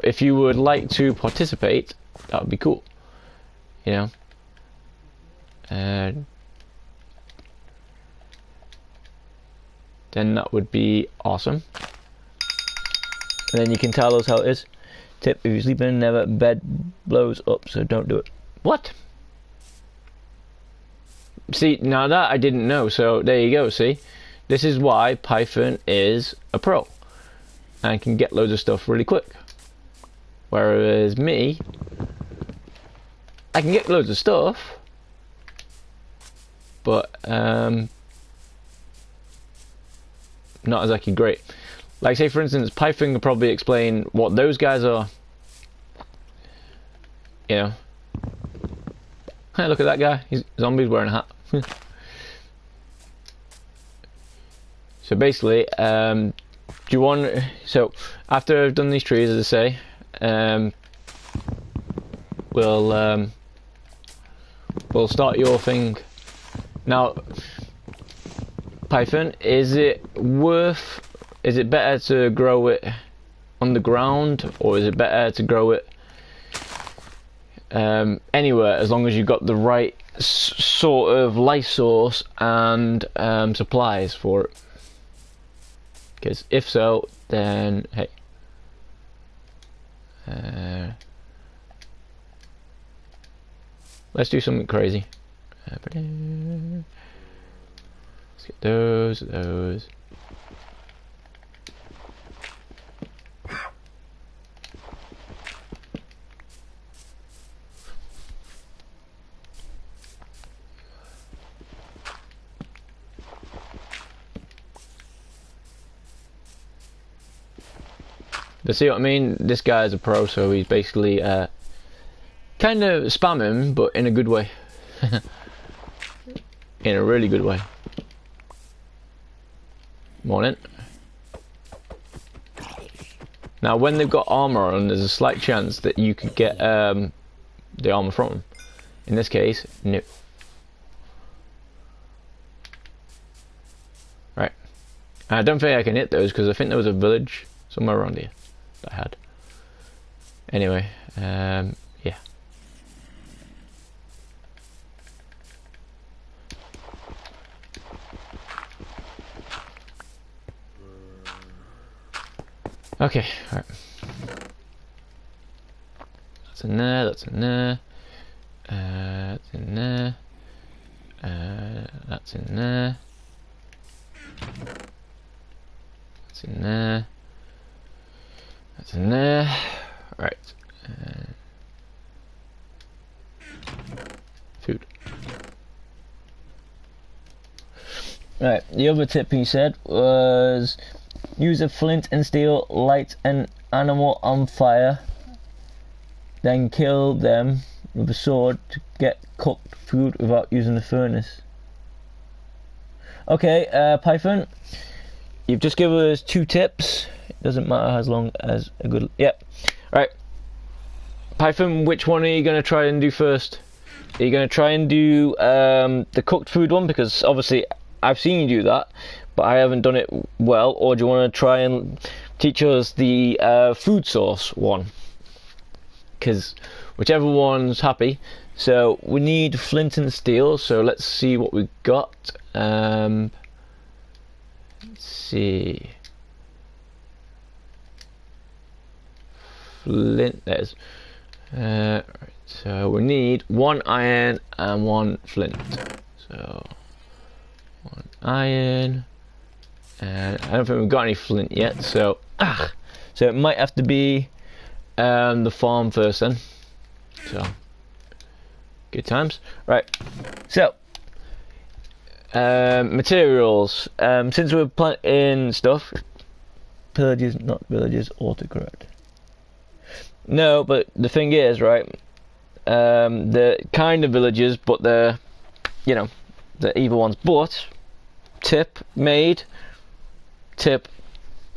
if you would like to participate, that would be cool. You know, then that would be awesome. And then you can tell us how it is. Tip: if you sleep in Nether, bed blows up, so don't do it. What? See, now that I didn't know, so there you go, see? This is why Python is a pro and can get loads of stuff really quick. Whereas me, I can get loads of stuff, but not exactly great. Like, say for instance, Python could probably explain what those guys are. You know, hey, look at that guy. He's zombie's wearing a hat. So basically, do you want? So after I've done these trees, as I say, we'll start your thing. Now, Python, is it better to grow it on the ground, or is it better to grow it anywhere, as long as you've got the right sort of light source and supplies for it? Because if so, then hey, let's do something crazy. Let's get those. But see what I mean? This guy is a pro, so he's basically kind of spamming, but in a good way. In a really good way. Morning. Now, when they've got armor on, there's a slight chance that you could get the armor from them. In this case, no. Right. I don't think I can hit those because I think there was a village somewhere around here that I had. Anyway, yeah. Okay, alright. That's in there, that's in there. That's in there. That's in there. That's in there. That's in there. Right. Food. Right, the other tip he said was use a flint and steel, light an animal on fire, then kill them with a sword to get cooked food without using the furnace. Okay, Python, you've just given us 2 tips. It doesn't matter as long as a good... Yep. Right. Python, which one are you going to try and do first? Are you going to try and do the cooked food one? Because obviously I've seen you do that, but I haven't done it well. Or do you want to try and teach us the food source one? Because whichever one's happy. So we need flint and steel, so let's see what we've got. Let's see. Flint, there's. Right, so we need 1 iron and 1 flint. So 1 iron, and I don't think we've got any flint yet. So so it might have to be the farm first then. So good times. Right. So materials. Since we're planting stuff, pillages, not villages, autocorrect. No, but the thing is, right? They're kind of villages, but they're, you know, the evil ones. But tip made, tip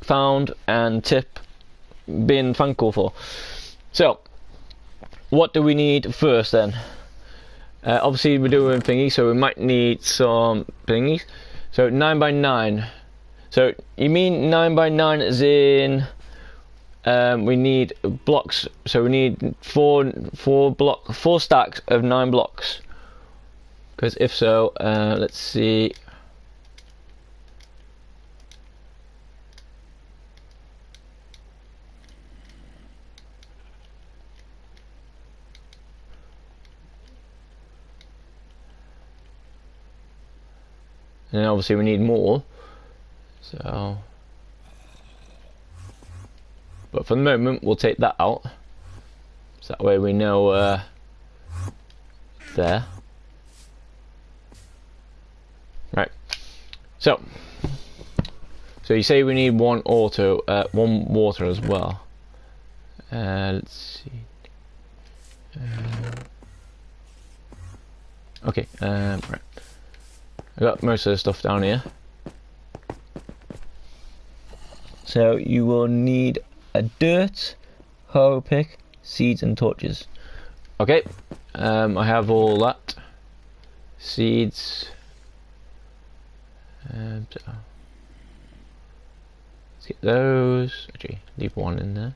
found, and tip being thankful for. So, what do we need first then? Obviously we're doing thingy, so we might need some thingies. So 9 by 9. So you mean 9 by 9 as in we need blocks? So we need four stacks of 9 blocks. Because if so, let's see. And obviously we need more, so, but for the moment we'll take that out, so that way we know there. Right, so you say we need 1 water as well. Let's see. Okay, right. I got most of the stuff down here. So you will need a dirt, hoe pick, seeds and torches. Okay, I have all that. Seeds. So let's get those. Actually, leave one in there.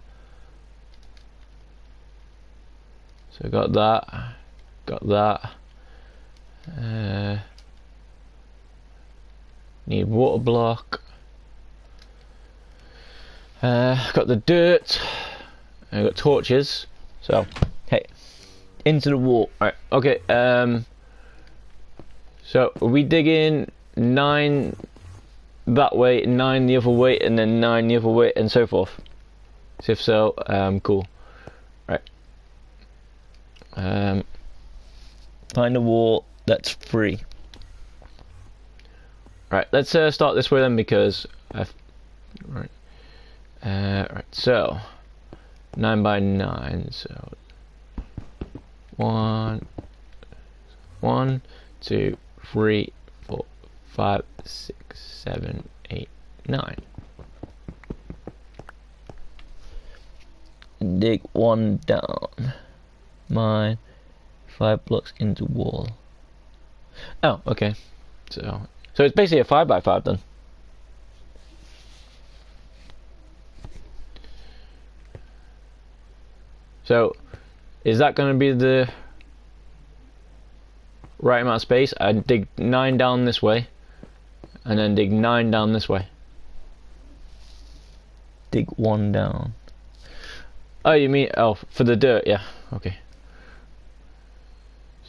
So got that. Got that. Need water block. Got the dirt. I got torches. So hey, into the wall. Alright, okay. So we dig in 9 that way, 9 the other way, and then 9 the other way, and so forth. So if so, cool. Right. Find a wall that's free. Right, let's start this way then, because right. Right, so 9 by 9. So 1, 2, 3, 4, 5, 6, 7, 8, 9. Dig 1 down. Mine 5 blocks into wall. Oh, okay. So it's basically a 5 by 5 then. So is that going to be the right amount of space? I dig 9 down this way, and then dig 9 down this way. Dig 1 down. Oh, you mean for the dirt? Yeah. Okay.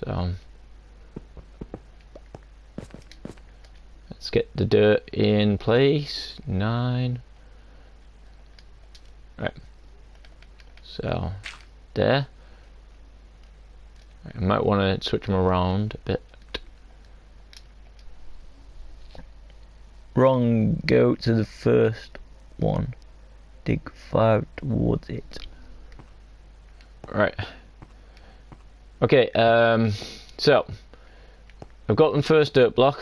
So let's get the dirt in place. 9. Right. So there. I might want to switch them around a bit. Wrong, go to the first one. Dig 5 towards it. Right. Okay, so I've got the first dirt block.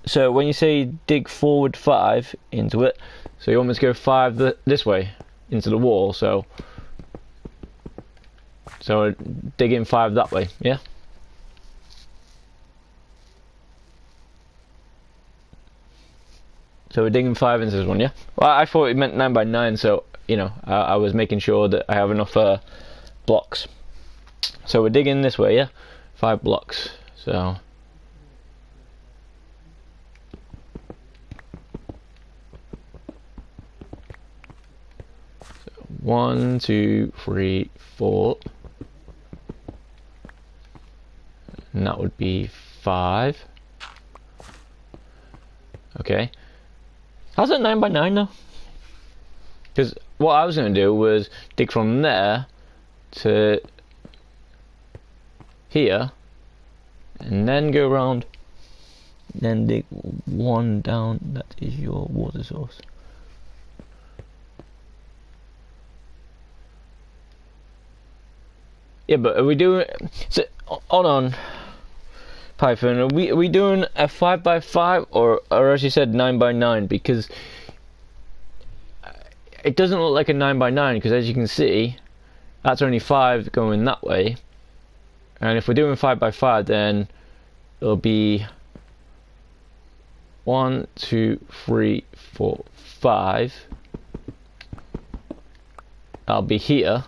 So when you say dig forward 5 into it, so you want me to go 5 this way into the wall, so dig in 5 that way, yeah? So we're digging 5 into this one, yeah? Well, I thought it meant 9 by 9, so, you know, I was making sure that I have enough blocks. So we're digging this way, yeah? 5 blocks, so 1, 2, 3, 4. And that would be 5. Okay. How's it 9 by 9 though? Because what I was going to do was dig from there to here, and then go around, then dig 1 down. That is your water source. Yeah, but are we doing? So hold on, Python. Are we doing a 5 by 5 or as you said 9 by 9? Because it doesn't look like a 9 by 9. Because as you can see, that's only 5 going that way. And if we're doing 5 by 5, then it'll be 1, 2, 3, 4, 5. That'll be here.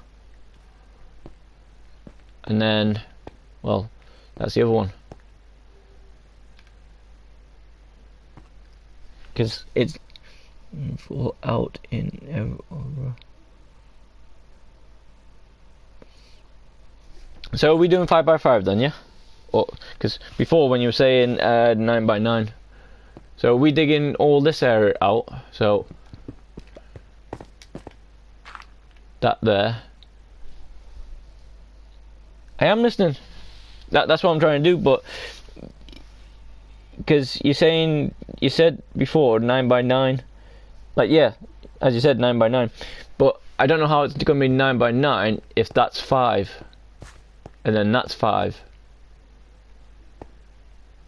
And then, well, that's the other one. Because it's for out in every. So are we doing 5 by 5 then, yeah? Or because before when you were saying 9 by 9, so we digging all this area out. So that there. I am listening. That's what I'm trying to do, but because you said before 9 by 9, like yeah, as you said 9 by 9, but I don't know how it's going to be 9 by 9 if that's 5, and then that's 5,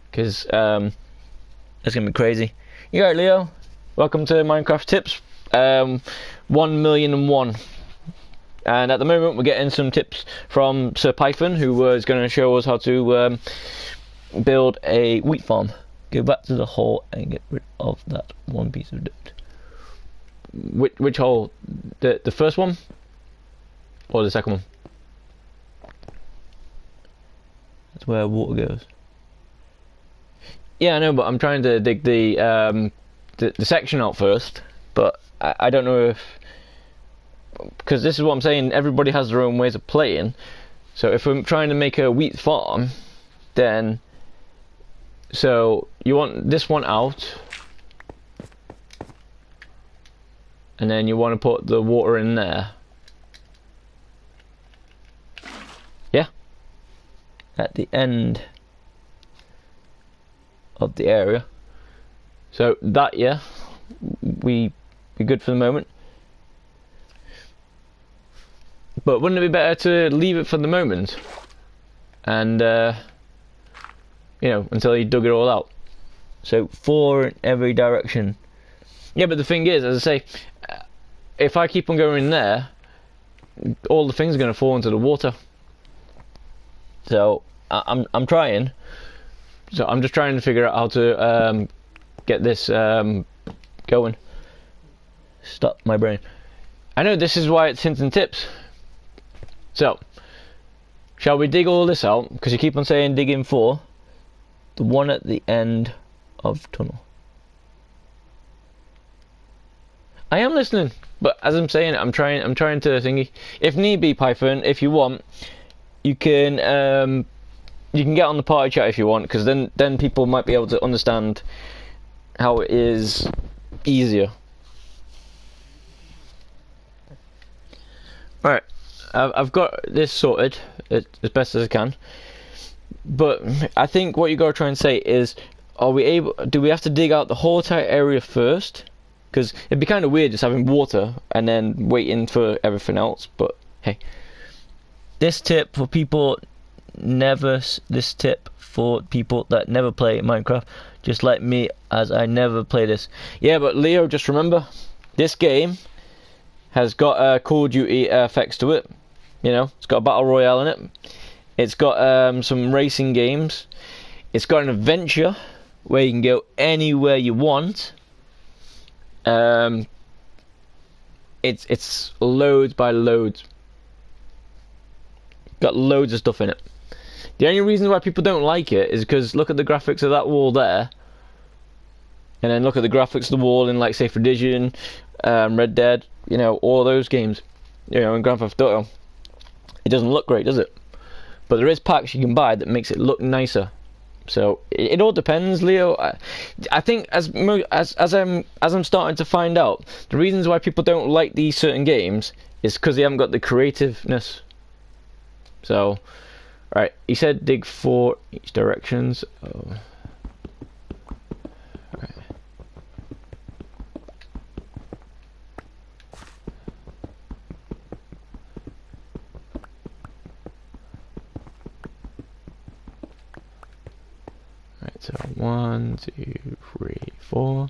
because that's gonna be crazy. You alright, Leo? Welcome to Minecraft Tips 1,000,001. And at the moment we're getting some tips from Sir Python, who was going to show us how to build a wheat farm. Go back to the hole and get rid of that one piece of dirt. Which hole? The first one? Or the second one? That's where water goes. Yeah, I know, but I'm trying to dig the section out first. But I don't know if... Because this is what I'm saying, everybody has their own ways of playing. So if I'm trying to make a wheat farm, then... So you want this one out. And then you want to put the water in there. Yeah? At the end of the area. So that, yeah, we be good for the moment. But wouldn't it be better to leave it for the moment? And, you know, until you dug it all out. So 4 in every direction. Yeah, but the thing is, as I say, if I keep on going in there, all the things are going to fall into the water. So I'm trying. So I'm just trying to figure out how to get this going. Stop my brain. I know, this is why it's hints and tips. So, shall we dig all this out? Because you keep on saying dig in 4. The one at the end of tunnel. I am listening, but as I'm saying, I'm trying to thingy. If need be, Python, if you want, you can get on the party chat if you want, because then people might be able to understand how it is easier. Alright, I've got this sorted as best as I can, but I think what you got to try and say is, do we have to dig out the whole entire area first? Because it'd be kind of weird just having water and then waiting for everything else, but hey. This tip for people that never play Minecraft, just like me, as I never play this. Yeah, but Leo, just remember, this game has got Call of Duty effects to it. You know, it's got a battle royale in it. It's got some racing games. It's got an adventure where you can go anywhere you want. It's loads by loads. Got loads of stuff in it. The only reason why people don't like it is because look at the graphics of that wall there, and then look at the graphics of the wall in, like, say, Division, Red Dead, you know, all those games, you know, in Grand Theft Auto. It doesn't look great, does it? But there is packs you can buy that makes it look nicer. So it all depends, Leo. I think as I'm starting to find out, the reasons why people don't like these certain games is because they haven't got the creativeness. So, right, he said dig 4 each directions. Oh. Right. Right, so 1, 2, 3, 4.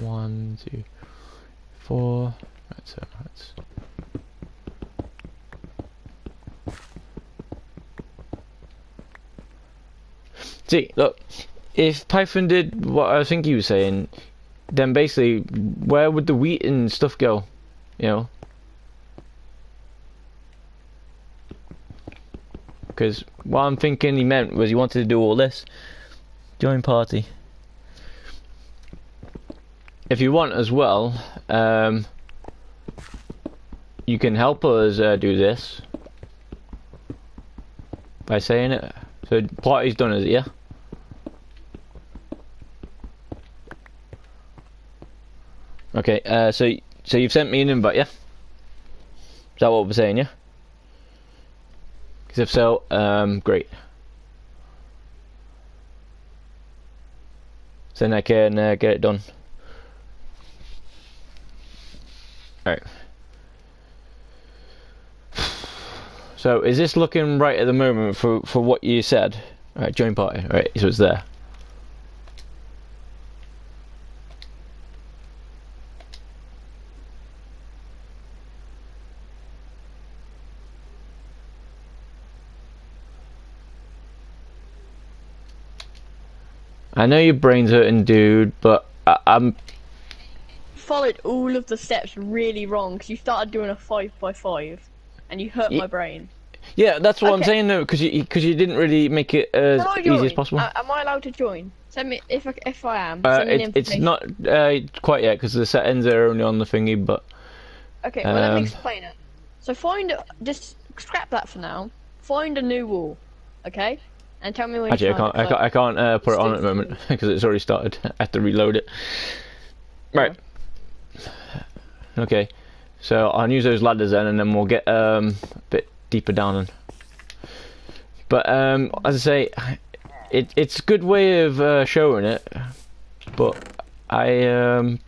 One, 2, 4. Right, so that's... See, look, if Python did what I think he was saying, then basically, where would the wheat and stuff go? You know? Because what I'm thinking he meant was he wanted to do all this. Join party. If you want as well, you can help us do this by saying it. So party's done, is it? Yeah. Okay. So you've sent me an invite, yeah? Is that what we're saying, yeah? Because if so, great. So then I can get it done. Alright. So is this looking right at the moment for what you said? Alright, join party. Alright, so it's there. I know your brain's hurting, dude, but I'm. Followed all of the steps really wrong because you started doing a 5x5 and you hurt my brain. Yeah, that's what I'm Okay. saying though, because you didn't really make it as Can I easy as join? possible. Am I allowed to join? Send me if I am. Send me an It's invitation. not quite yet because the settings are only on the thingy, but Okay, well let me um, explain it. So just scrap that for now. Find a new wall, okay? And tell me when actually you found it. I can't put it on at the Stupid. moment because it's already started. I have to reload it. Right. Okay. So I'll use those ladders then, and then we'll get a bit deeper down. But as I say, it's a good way of showing it, but I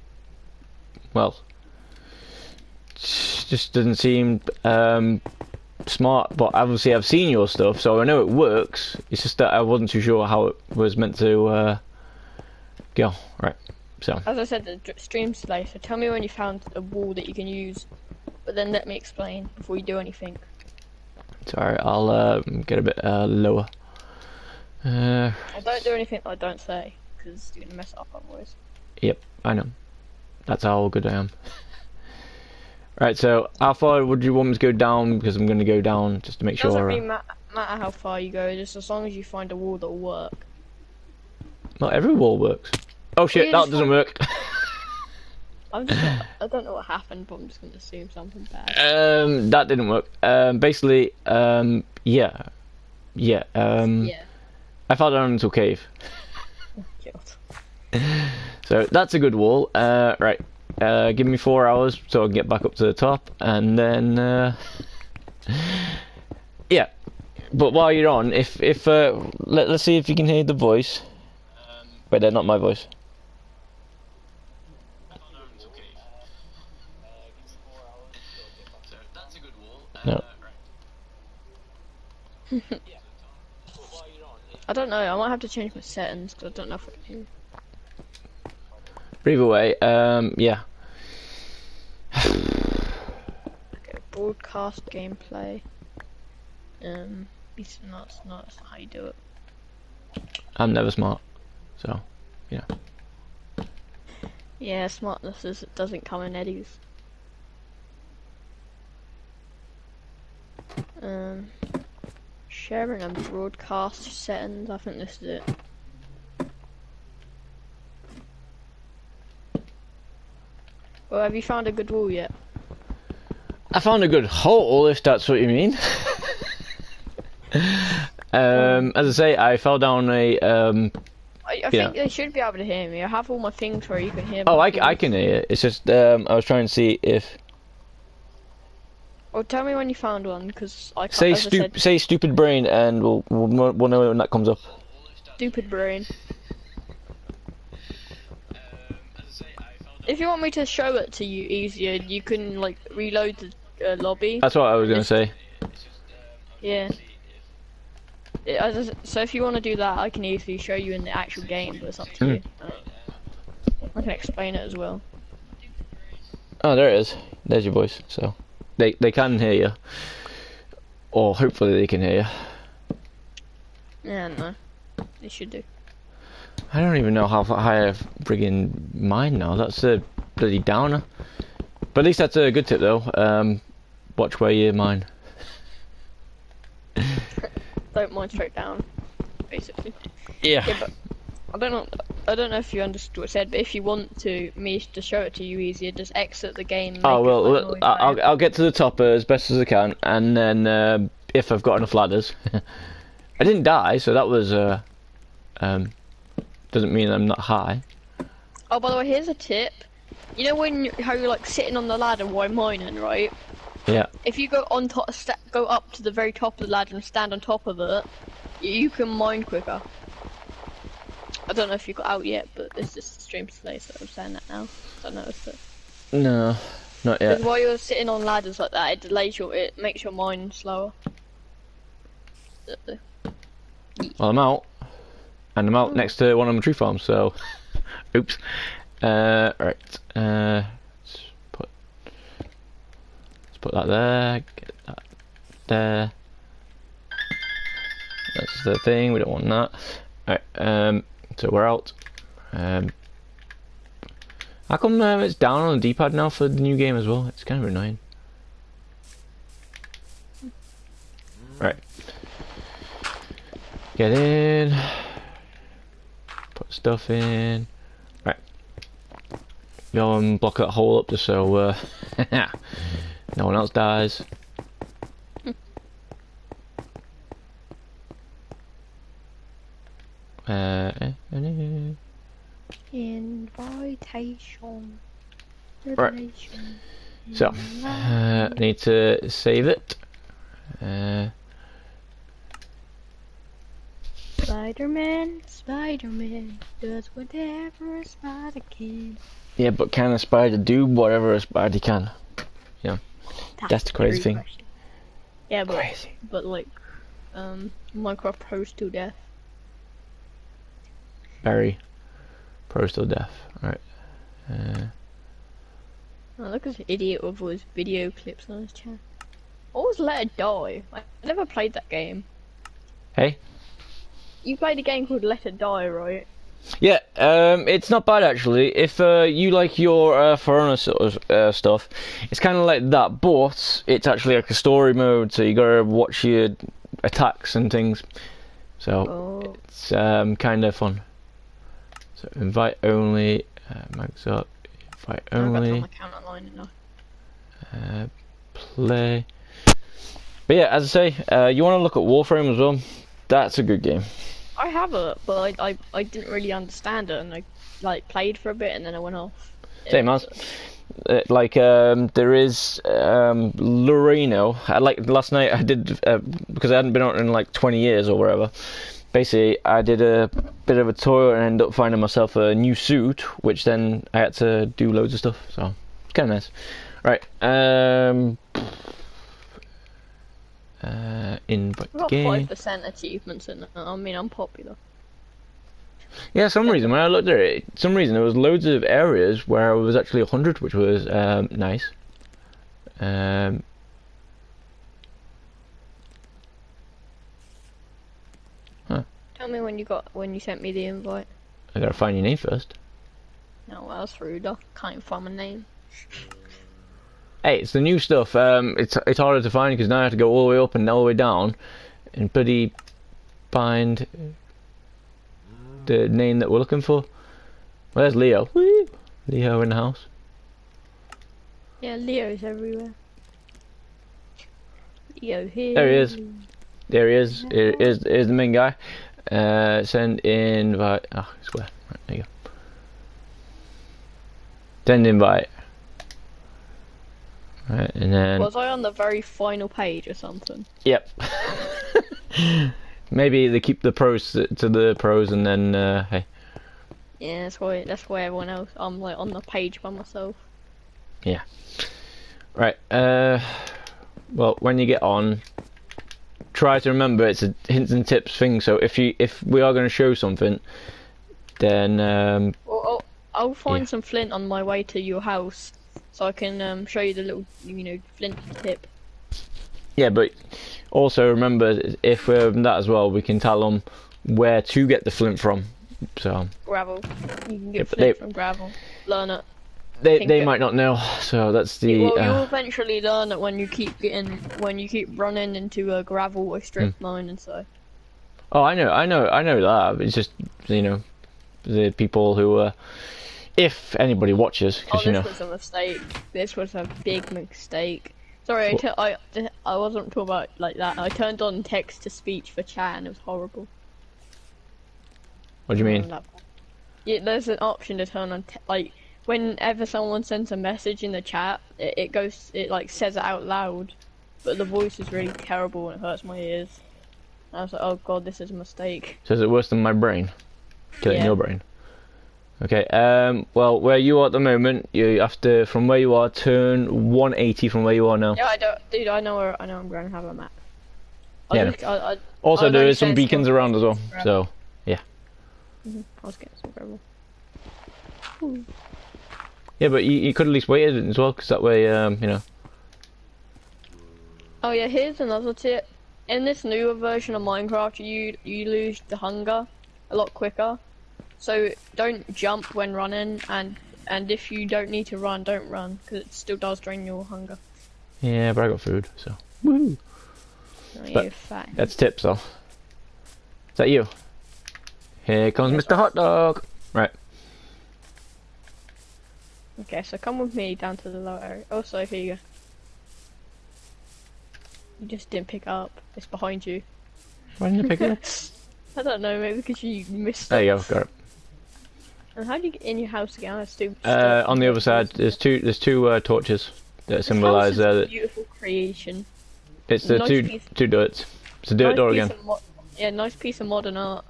well, just doesn't seem smart. But obviously I've seen your stuff, so I know it works. It's just that I wasn't too sure how it was meant to go. Right. So As I said, the stream's delayed, so tell me when you found a wall that you can use, but then let me explain before you do anything. sorry, I'll get a bit lower. I don't do anything that I don't say, because you're gonna mess it up otherwise. Yep, I know. That's how good I am. Right, so how far would you want me to go down? Because I'm going to go down just to make It doesn't sure. really matter how far you go, just as long as you find a wall that'll work. Not every wall works. Oh shit, Yeah, that just doesn't work. I don't know what happened, but I'm just gonna assume something bad. That didn't work. Basically, yeah. Yeah. I fell down into a cave. God. So that's a good wall. Right. Give me 4 hours so I can get back up to the top, and then yeah. But while you're on, if let's see if you can hear the voice. Wait, they're not my voice. No. I don't know. I might have to change my settings because I don't know if I can hear. But either way, yeah. Okay, broadcast gameplay. It's not how you do it. I'm never smart, so yeah. Yeah, smartness doesn't come in eddies. Sharing and broadcast settings. I think this is it. Well, have you found a good wall yet? I found a good hole, if that's what you mean. As I say, I fell down a I think they should be able to hear me. I have all my things where you can hear me. Oh, I can hear it. It's just I was trying to see if Well, tell me when you found one, because I can't. say stupid brain, and we'll know when that comes up. Stupid brain. If you want me to show it to you easier, you can like reload the lobby. That's what I was gonna say. Yeah. So if you want to do that, I can easily show you in the actual game, but it's up to you. I can explain it as well. Oh, there it is. There's your voice. So they can hear you, or hopefully they can hear you. Yeah, no, they should do. I don't even know how high I've friggin' mine now. That's a bloody downer. But at least that's a good tip though. Watch where you mine. Don't mine straight down, basically. Yeah. Yeah, but I don't know if you understood what I said, but if you want me to show it to you easier, just exit the game. And Oh make it well, like I'll get to the top as best as I can, and then if I've got enough ladders, I didn't die, so that was doesn't mean I'm not high. Oh, by the way, here's a tip. You know how you're like sitting on the ladder while mining, right? Yeah. If you go on top, go up to the very top of the ladder and stand on top of it, you can mine quicker. I don't know if you got out yet, but it's just stream today, so I'm saying that now. I don't know if it. No, not yet. Because while you're sitting on ladders like that, it makes your mine slower. Well, I'm out, and I'm out next to one of my tree farms. So, oops. Right. Let's put that there. Get that there. That's the thing. We don't want that. Right. So we're out. How come it's down on the D-pad now for the new game as well? It's kind of annoying. Right. Get in. Put stuff in. Right. Go and block that hole up just so no one else dies. Invitation. Right. So, I need to save it. Spider-Man, Spider-Man does whatever a spider can. Yeah, but can a spider do whatever a spider can? Yeah, that's the crazy thing. Question. Yeah, but Crazy. like, Minecraft pros to death. Very pros to death. Alright. Oh, look at this idiot with all his video clips on his channel. Always let it die. I never played that game. Hey? You played a game called Let It Die, right? Yeah, it's not bad actually. If you like your For Honor sort of stuff, it's kind of like that, but it's actually like a story mode, so you gotta watch your attacks and things. So it's kind of fun. So invite only, max up, invite only. I've got my account online enough. Play. But yeah, as I say, you want to look at Warframe as well. That's a good game. I have it, but I didn't really understand it, and I like played for a bit, and then I went off. Same as. Like there is Loreno. Like last night I did because I hadn't been on in like 20 years or whatever. Basically, I did a bit of a tour and ended up finding myself a new suit, which then I had to do loads of stuff. So it's kind of nice. Right. Invite I've got game. 5% achievements in it. I mean, I'm popular. Yeah, some reason when I looked at it, some reason there was loads of areas where I was actually 100, which was nice. Tell me when you sent me the invite. I gotta find your name first. No, well, that's rude. I can't even find my name. Hey, it's the new stuff. It's harder to find because now I have to go all the way up and all the way down, and bloody find the name that we're looking for. Where's Leo? Woo! Leo in the house. Yeah, Leo's everywhere. Leo here. There he is. There he is. Here's the main guy. Send invite. Ah, square. Right, there you go. Send invite. Right, and then. Was I on the very final page or something? Yep. Maybe they keep the pros to the pros, and then hey. Yeah, that's why everyone else. I'm like on the page by myself. Yeah. Right. Well, when you get on, try to remember it's a hints and tips thing. So if we are going to show something, then Well, I'll find some flint on my way to your house, so I can show you the little flint tip. yeah, but also remember if we're that as well, we can tell them where to get the flint from. So Gravel. You can get but flint from gravel. Learn it. they might not know. So that's the. Well, you'll eventually learn it when you keep running into a gravel or strip mine and so. Oh, I know that. It's just the people who, if anybody watches, because this was a mistake. This was a big mistake. Sorry, I wasn't talking about like that. I turned on text to speech for chat and it was horrible. What do you mean? Yeah, there's an option to turn on like whenever someone sends a message in the chat, it like says it out loud, but the voice is really terrible and it hurts my ears. I was like, oh god, this is a mistake. So is it worse than my brain? Killing Yeah. your brain. Okay. Well, where you are at the moment, you have to from where you are turn 180 from where you are now. Yeah, I don't, dude. I know I'm going to have a map. Yeah. Also, there is some beacons around as well. So yeah. I was getting some gravel. Yeah, but you could at least wait as well, because that way, Oh yeah, here's another tip. In this newer version of Minecraft, you lose the hunger a lot quicker. So don't jump when running, and if you don't need to run, don't run, because it still does drain your hunger. Yeah, but I got food, so. Woo! Oh, But you fat. that's tips, though. Is that you? Here comes Mr. Hot Dog! Right. Okay, so come with me down to the lower area. Also, here you go. You just didn't pick up. It's behind you. Why didn't you pick it up? I don't know, maybe because you missed There it. you go, got it. And how do you get in your house again? That's stupid. On the other side, there's two torches that This symbolise house is a that beautiful creation. it's the nice two piece- dirts. It's a dirt Nice door piece again. of yeah, nice piece of modern art.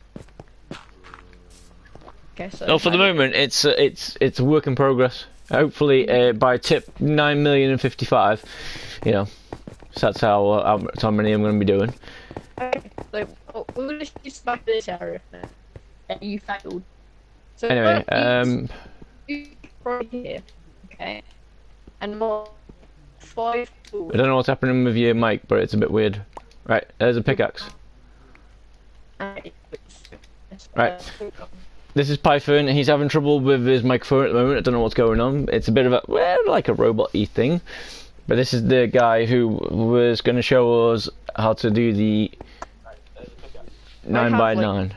Okay, so. Oh, for the moment, it's a work in progress. Hopefully, by tip 9,055,000, you know, so that's how many I'm going to be doing. Okay, so we'll just use back this area now. And you failed. So Anyway, you right here, okay, and more 5 I don't know what's happening with your mic, but it's a bit weird. Right, there's a pickaxe. Right. This is Python. He's having trouble with his microphone at the moment. I don't know what's going on. It's a bit of a, well, like a robot-y thing. But this is the guy who was going to show us how to do the 9x9.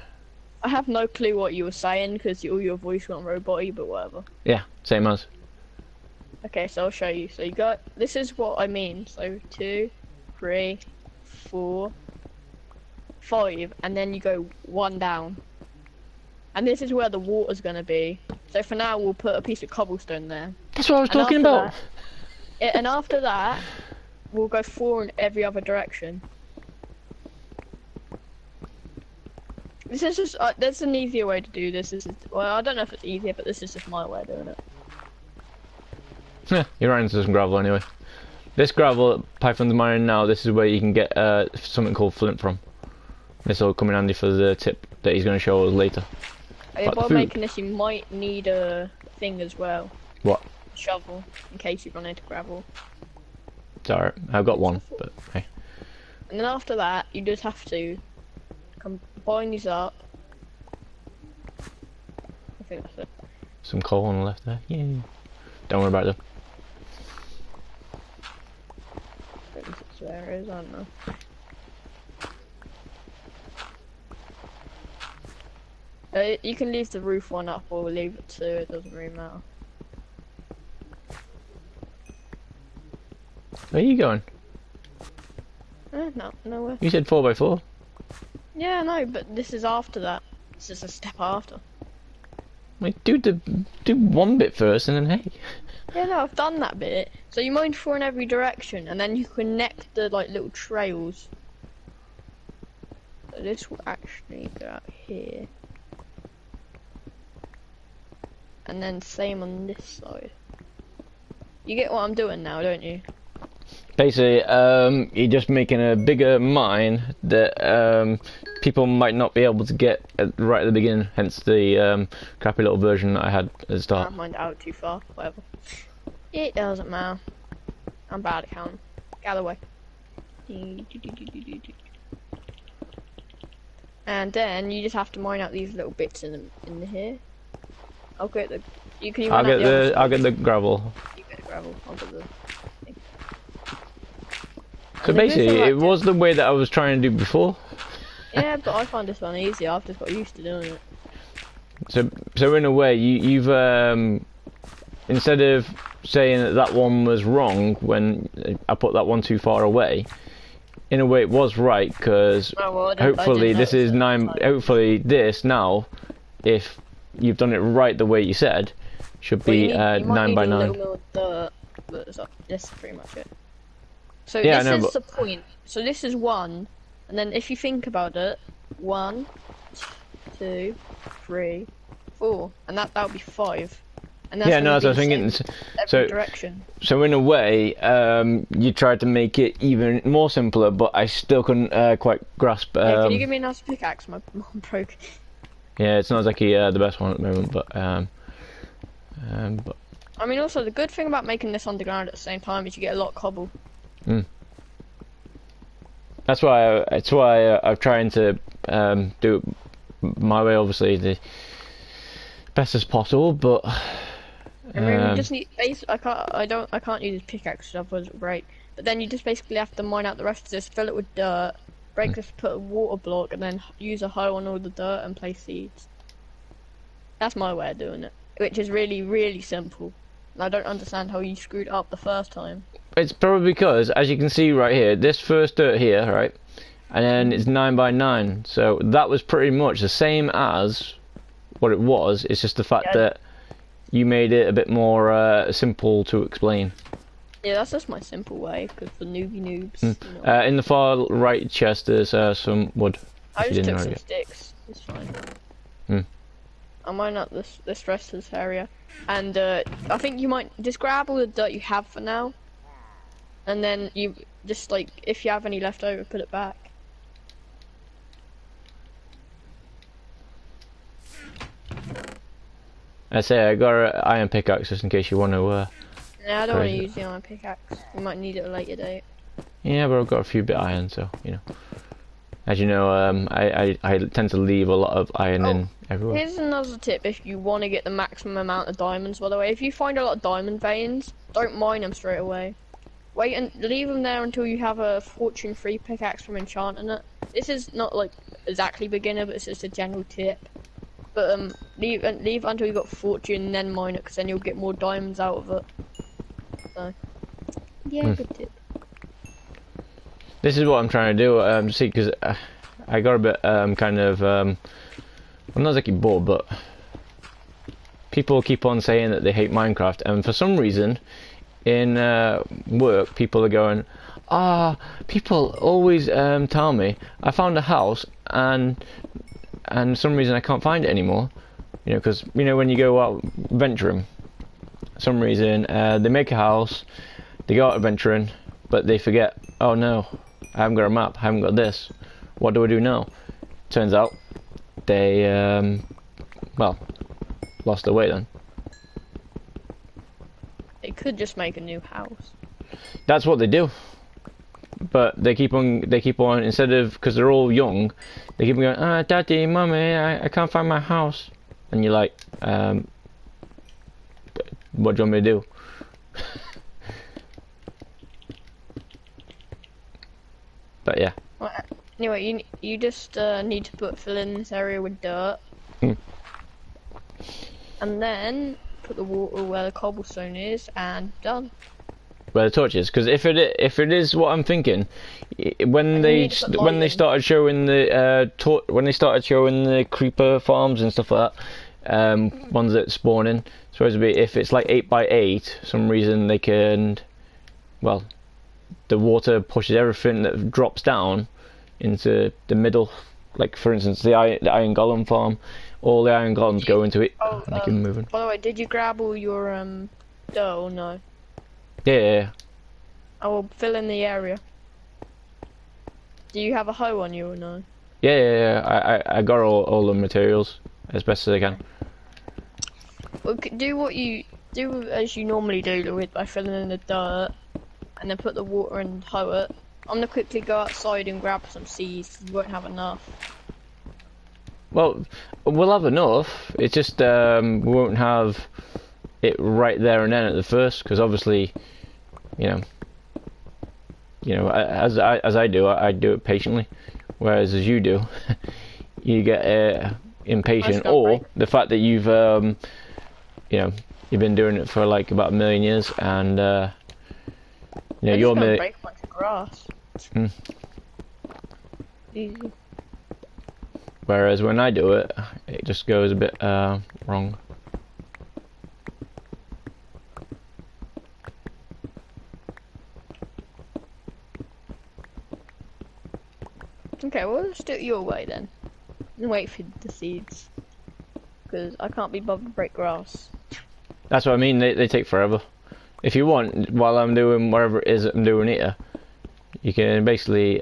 I have no clue what you were saying because all your voice went robot-y, but whatever. Yeah, same as. Okay, so I'll show you. So you got, this is what I mean. So 2, 3, 4, 5, and then you go 1 down. And this is where the water's gonna be. So for now, we'll put a piece of cobblestone there. That's what I was And talking after about. And after that, we'll go 4 in every other direction. This is just, there's an easier way to do this. Well, I don't know if it's easier, but this is just my way of doing it. Yeah, you're right into some gravel anyway. This gravel that Python's mining now, this is where you can get something called flint from. This will come in handy for the tip that he's going to show us later. But While food. making this, you might need a thing as well. What? A shovel, in case you run into gravel. It's alright, I've got one, but hey. And then after that, you just have to combine these up. I think that's it. Some coal on the left there. Yay. Don't worry about it. I think that's where it is, I don't know. You can leave the roof one up or leave it 2, it doesn't really matter. Where are you going? No, nowhere. You said 4x4. Yeah, no, but this is after that. This is a step after. Like, do one bit first and then hey. Yeah, no, I've done that bit. So you mine 4 in every direction, and then you connect the like little trails. So this will actually go out here. And then same on this side. You get what I'm doing now, don't you? Basically, you're just making a bigger mine that people might not be able to get right at the beginning. Hence the crappy little version that I had at the I start. mined out too far, whatever. It doesn't matter. I'm bad at counting. Get out of the way. And then you just have to mine out these little bits in here. I'll get the. You can. I'll get the gravel. You get the gravel. I'll get the. Thing. So And the good basically, thing it about was the way that I was trying to do before. Yeah, but I find this one easier. I've just got used to doing it. So in a way, you've instead of saying that one was wrong when I put that one too far away, in a way it was right because Oh, well, hopefully this is nine. Hopefully this now, if you've done it right the way you said, should be 9x9. That's pretty much it. So Yeah, this I know, is the point. So this is 1, and then if you think about it, 1, 2, 3, 4, and that'll be 5. And that's Yeah, gonna no, be so I was the thinking. same every So direction. so in a way, you tried to make it even more simpler, but I still couldn't quite grasp. Hey, can you give me a nice pickaxe? My mom broke. Yeah, it's not exactly the best one at the moment, but I mean, also the good thing about making this underground at the same time is you get a lot of cobble. that's why I'm trying to do it my way. Obviously, best as possible, but I mean, you just need I can't use this pickaxe, otherwise it'll break. But then you just basically have to mine out the rest of this, fill it with dirt, break this, put a water block, and then use a hoe on all the dirt and place seeds. That's my way of doing it, which is really, really simple. And I don't understand how you screwed up the first time. it's probably because, as you can see right here, this first dirt here, right, and then it's 9 by 9, so that was pretty much the same as what it was. It's just the fact that you made it a bit more simple to explain. Yeah, that's just my simple way, because for newbie noobs. You know. In the far right chest, there's some wood. I if you just didn't took some already. sticks. It's fine. Hmm. I'll mine up this rest of this area, and I think you might just grab all the dirt you have for now, and then you just like if you have any left over, put it back. I say I got an iron pickaxe just in case you want to. Yeah, I don't want to Crazy. use the iron pickaxe. You might need it at a later date. Yeah, but I've got a few bit iron, so you know. As you know, I tend to leave a lot of iron in everywhere. Here's another tip if you want to get the maximum amount of diamonds, by the way. If you find a lot of diamond veins, don't mine them straight away. Wait and leave them there until you have a fortune 3 pickaxe from enchanting it. This is not like exactly beginner, but it's just a general tip. But leave until you got fortune, then mine it, because then you'll get more diamonds out of it. So, yeah, good tip. This is what I'm trying to do. See, because I got a bit kind of I'm not exactly bored, but people keep on saying that they hate Minecraft, and for some reason, in work, people are going, people always tell me I found a house and for some reason I can't find it anymore. You know, because you know when you go out venturing, for some reason they make a house, they go out adventuring, but they forget. Oh no, I haven't got a map. I haven't got this. What do I do now? Turns out they well lost their way then. They could just make a new house. That's what they do. But they keep on instead of, because they're all young, they keep on going, daddy, mummy, I can't find my house. And you're like, what do you want me to do? But yeah. Well, anyway, you just need to fill in this area with dirt. And then put the water where the cobblestone is, and done. Where the torch is, because if it is what I'm thinking, when they started showing the creeper farms and stuff like that, ones that spawn in, supposed to be if it's like 8 by 8, some reason they can, well, the water pushes everything that drops down into the middle. Like for instance, the iron golem farm, all the iron golems go into it. Oh, and they keep moving. By the way, did you grab all your dirt or no? Yeah. I will fill in the area. Do you have a hoe on you or no? Yeah. I got all the materials as best as I can. Well, do what you do as you normally do with by filling in the dirt, and then put the water and hoe it. I'm gonna quickly go outside and grab some seeds. You won't have enough. Well, we'll have enough. It's just we won't have it right there and then at the first, because obviously, you know, as I do it patiently, whereas as you do, you get impatient, or the fact that you've you know, you've been doing it for like about 1 million years, and you know, you're break a bunch of grass. Easy. Whereas when I do it, it just goes a bit wrong. Okay, well let's do it your way then. And wait for the seeds. Because I can't be bothered to break grass. That's what I mean, they take forever. If you want, while I'm doing whatever it is that I'm doing here, you can basically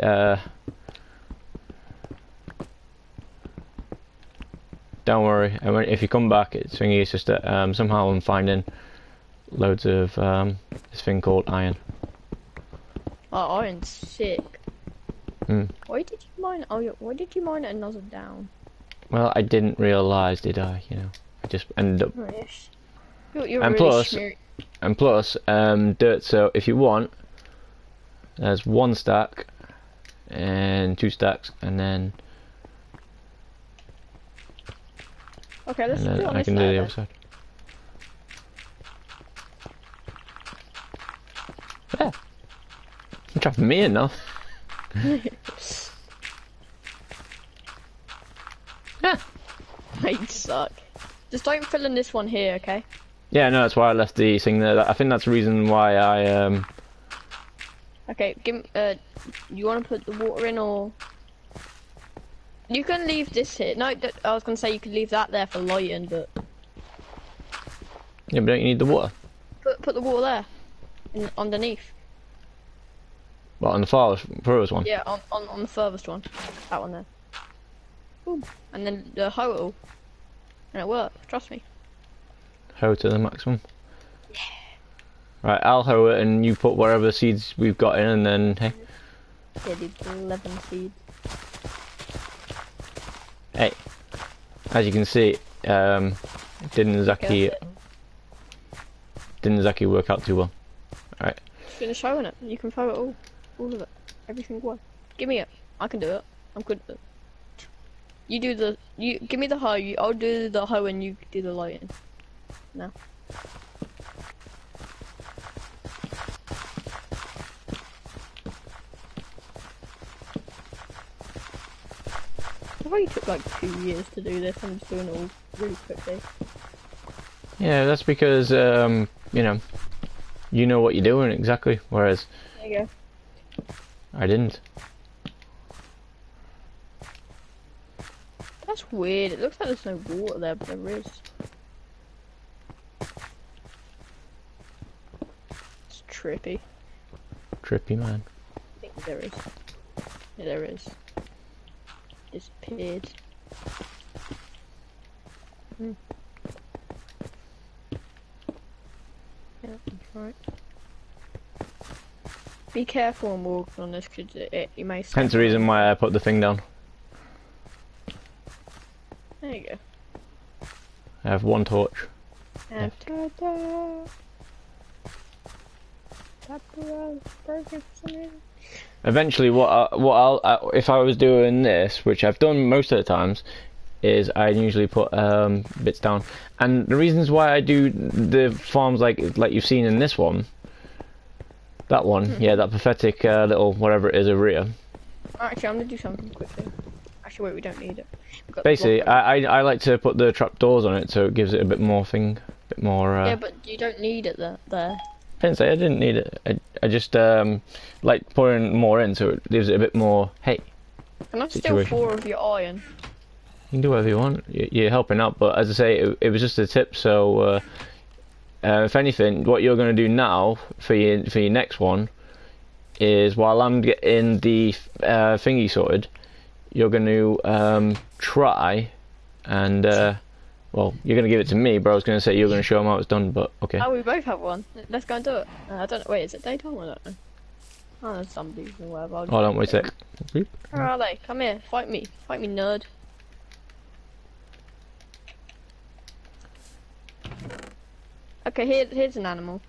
don't worry, and if you come back, it's just that somehow I'm finding loads of this thing called iron. Oh, iron's sick. Hmm. Why did you mine? Oh, why did you mine another down? Well, I didn't realise, did I? You know. I just ended up. Rich. You're And really plus- schmeary. And plus, dirt. So if you want, there's 1 stack and 2 stacks, and then Okay, let's do it on I this can do side the then. other side. Yeah. You're trapping me in now. Yeah. You suck. Just don't fill in this one here, okay? Yeah, no, that's why I left the thing there. I think that's the reason why I Okay, you want to put the water in, or you can leave this here? No, I was gonna say you could leave that there for lighting, but yeah, but don't you need the water? put the water there, underneath. Well, on the furthest one. Yeah, on the furthest one, that one there. Boom, and then the hoe, and it worked. Trust me. Hoe to the maximum. Right, I'll hoe it, and you put whatever seeds we've got in, and then hey, Yeah, dude, 11 seeds. hey. As you can see, didn't exactly work out too well. All right. Finish hoeing it. You can hoe it all of it, everything one. Give me it. I can do it. I'm good at it. You give me the hoe. I'll do the hoe and you do the lighting. No. I probably took like 2 years to do this. I'm just doing it all really quickly. Yeah, that's because you know what you're doing exactly, whereas There you go. I didn't. That's weird. It looks like there's no water there, but there is. It's trippy. Trippy man. I think there is. Yeah, there is. Disappeared. Hmm. Yeah, that's right. Be careful when walking on this, because you may step Hence the reason why I put the thing down. There you go. I have 1 torch. And ta-da! Pepperoni, burger for some reason. Eventually, if I was doing this, which I've done most of the times, is I usually put bits down. And the reasons why I do the farms like you've seen in this one, that one, yeah, that pathetic little whatever it is over here. Actually, I'm gonna do something quickly. Actually, wait, we don't need it. We've got the Basically, block. I like to put the trapdoors on it, so it gives it a bit more Yeah, but you don't need it there. I didn't say I didn't need it. I just like pouring more in, so it gives it a bit more. Hey, Can I steal Situation. 4 of your iron? you can do whatever you want. You're helping out, but as I say, it was just a tip. So if anything, what you're going to do now for your next one is, while I'm getting the thingy sorted, you're going to try and well, you're going to give it to me, but I was going to say you're going to show them how it's done. But okay. Oh, we both have one. Let's go and do it. I don't know. Wait, is it daytime? I don't know. Oh, there's zombies or whatever. I'll just Hold on, wait a sec. Where are they? Come here. Fight me, nerd. Okay, here's an animal.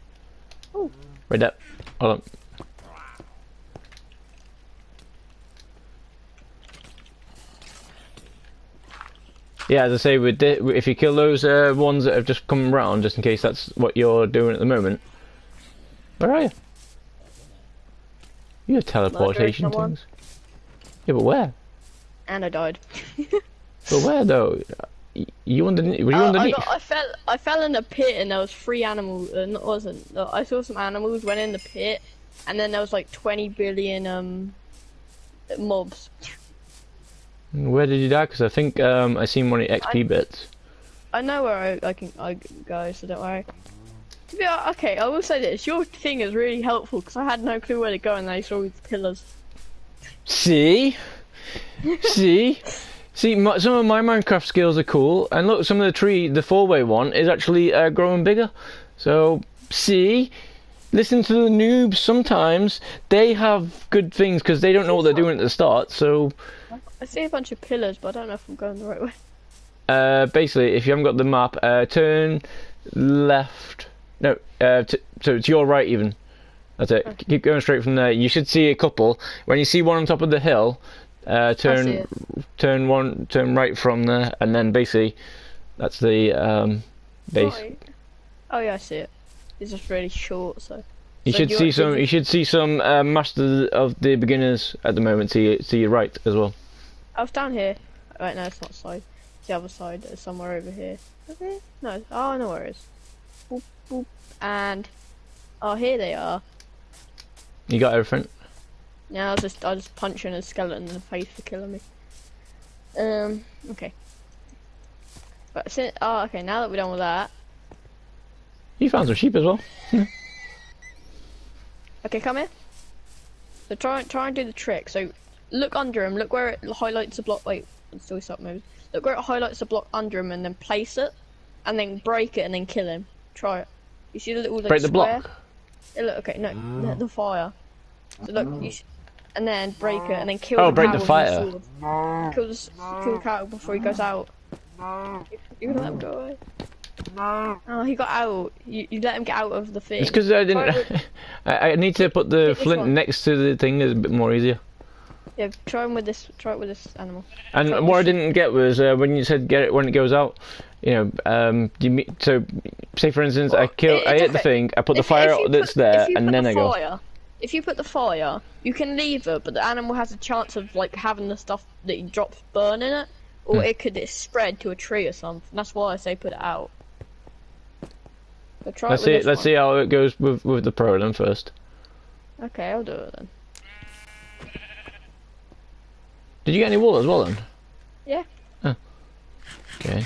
Right up. Hold on. Yeah, as I say, if you kill those ones that have just come round, just in case that's what you're doing at the moment. Where are you? You have teleportation someone. things. Yeah, but where? And I died. But where though? You underneath? Were you underneath? I fell in a pit and there was 3 animals. It wasn't. I saw some animals went in the pit, and then there was like 20 billion mobs. Where did you die? Because I think I seen one of the XP bits. I know where I can go, so don't worry. To be okay, I will say this: your thing is really helpful because I had no clue where to go, and I saw these pillars. See, see, some of my Minecraft skills are cool, and look, some of the tree, the 4-way one, is actually growing bigger. So see. Listen to the noobs. Sometimes they have good things because they don't know what they're doing at the start. So I see a bunch of pillars, but I don't know if I'm going the right way. basically, if you haven't got the map, turn left. No, so to your right even. That's it. Okay. Keep going straight from there. You should see a couple. When you see one on top of the hill, I see turn it. turn right from there, and then basically that's the base. Right. Oh yeah, I see it. It's just really short, so. You So should do you see want- some. did You should see some Master of the Beginners at the moment. To your right as well. I was down here. Right, no, it's not side. It's the other side. It's somewhere over here. Okay. No. Oh, I know where it is. Boop, boop. And. Oh, here they are. You got everything. Yeah, I was just punching a skeleton in the face for killing me. Okay. But since, oh, okay, now that we're done with that. You found some sheep as well. Okay, come here. So try and do the trick. So look under him. Look where it highlights the block. Wait, until we stop moving. Look where it highlights the block under him, and then place it, and then break it, and then kill him. Try it. You see the little like, Break the square? block. Yeah, look, okay, no, the fire. So look, and then break it, and then kill. Oh, the break cow the with fire. your sword. Kill the cow before he goes out. You gonna let him go away? Oh, he got out. You let him get out of the thing. It's because I Try didn't. with- I need to put the Take this flint one. next to the thing. It's a bit more easier. Yeah, try him with this. Try it with this animal. And Try what I this. didn't get was when you said get it when it goes out. You know, so say for instance, I Well, hit the okay. thing, I put the If fire you out that's put- there, if you and put then the I go. fire, If you put the fire, you can leave it, but the animal has a chance of like having the stuff that he drops burn in it, or it could spread to a tree or something. That's why I say put it out. So try Let's it with see. this Let's one. see how it goes with the pro then first. Okay, I'll do it then. Did you get any wool as well then? Yeah. Okay.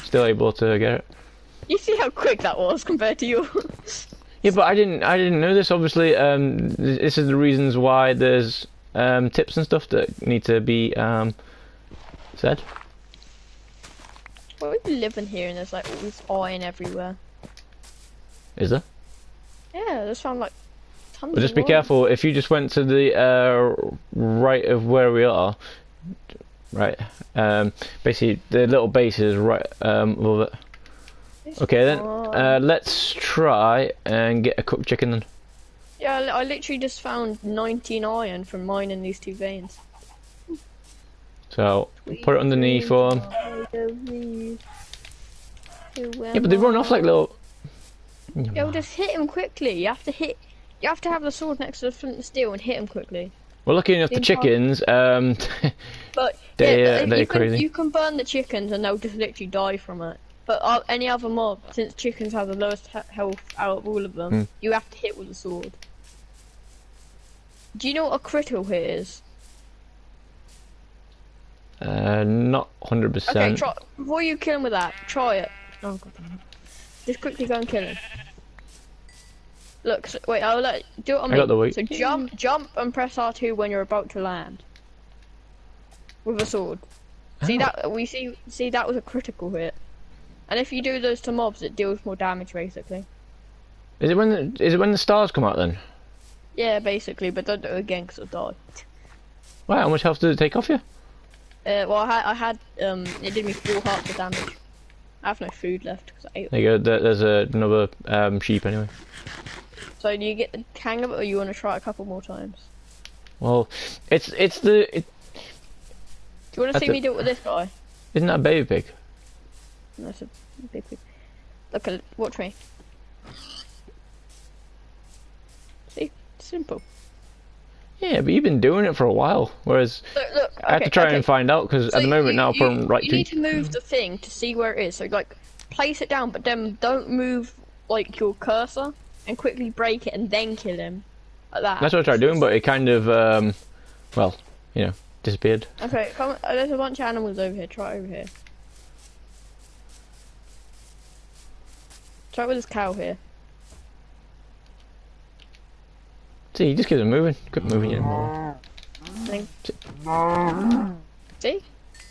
Still able to get it. You see how quick that was compared to you? Yeah, but I didn't know this. Obviously, this is the reasons why there's tips and stuff that need to be said. Well, we've been living here and there's like all this iron everywhere. Is there? Yeah, there's found like tons But just of be iron. careful. If you just went to the right of where we are, right? Basically, the little base is right above it. It's Okay, then fine. let's try and get a cooked chicken then. Yeah, I literally just found 19 iron from mining these two veins. So put it underneath for 'em. Yeah, but they run off like little. Yeah, well, just hit him quickly. You have to hit. You have to have the sword next to the flint and steel and hit him quickly. Well, lucky enough, the Didn't have- chickens. But They, yeah, they're you crazy. you can burn the chickens and they'll just literally die from it. But any other mob, since chickens have the lowest health out of all of them, you have to hit with a sword. Do you know what a critical hit is? Not 100%. Okay, try before you kill him with that. Try it. Oh god. Just quickly go and kill him. Look, so, wait, I'll do it on I me. got the weight. So jump, and press R2 when you're about to land. With a sword. See Oh. that see that was a critical hit. And if you do those to mobs, it deals more damage basically. Is it when the stars come out then? Yeah, basically, but don't do it again because it'll die. Wow, how much health did it take off you? Well, I had it did me 4 hearts of damage. I have no food left because I ate it. There you go. There's another sheep anyway. So do you get the hang of it, or you want to try it a couple more times? Well, it's Do you want to That's see me it. do it with this guy? isn't that a baby pig? That's a big pig. Look at it. Watch me. See? Simple. Yeah, but you've been doing it for a while. Whereas Look, I have to try and find out because So at the moment now you, I'm right you to. need to move the thing to see where it is. So like, place it down, but then don't move like your cursor, and quickly break it and then kill him. Like that. That's what I tried doing, but it kind of well, you know, disappeared. Okay, come. There's a bunch of animals over here. Try it over here. Try it with this cow here. See, you just keep it moving. Keep moving anymore. See?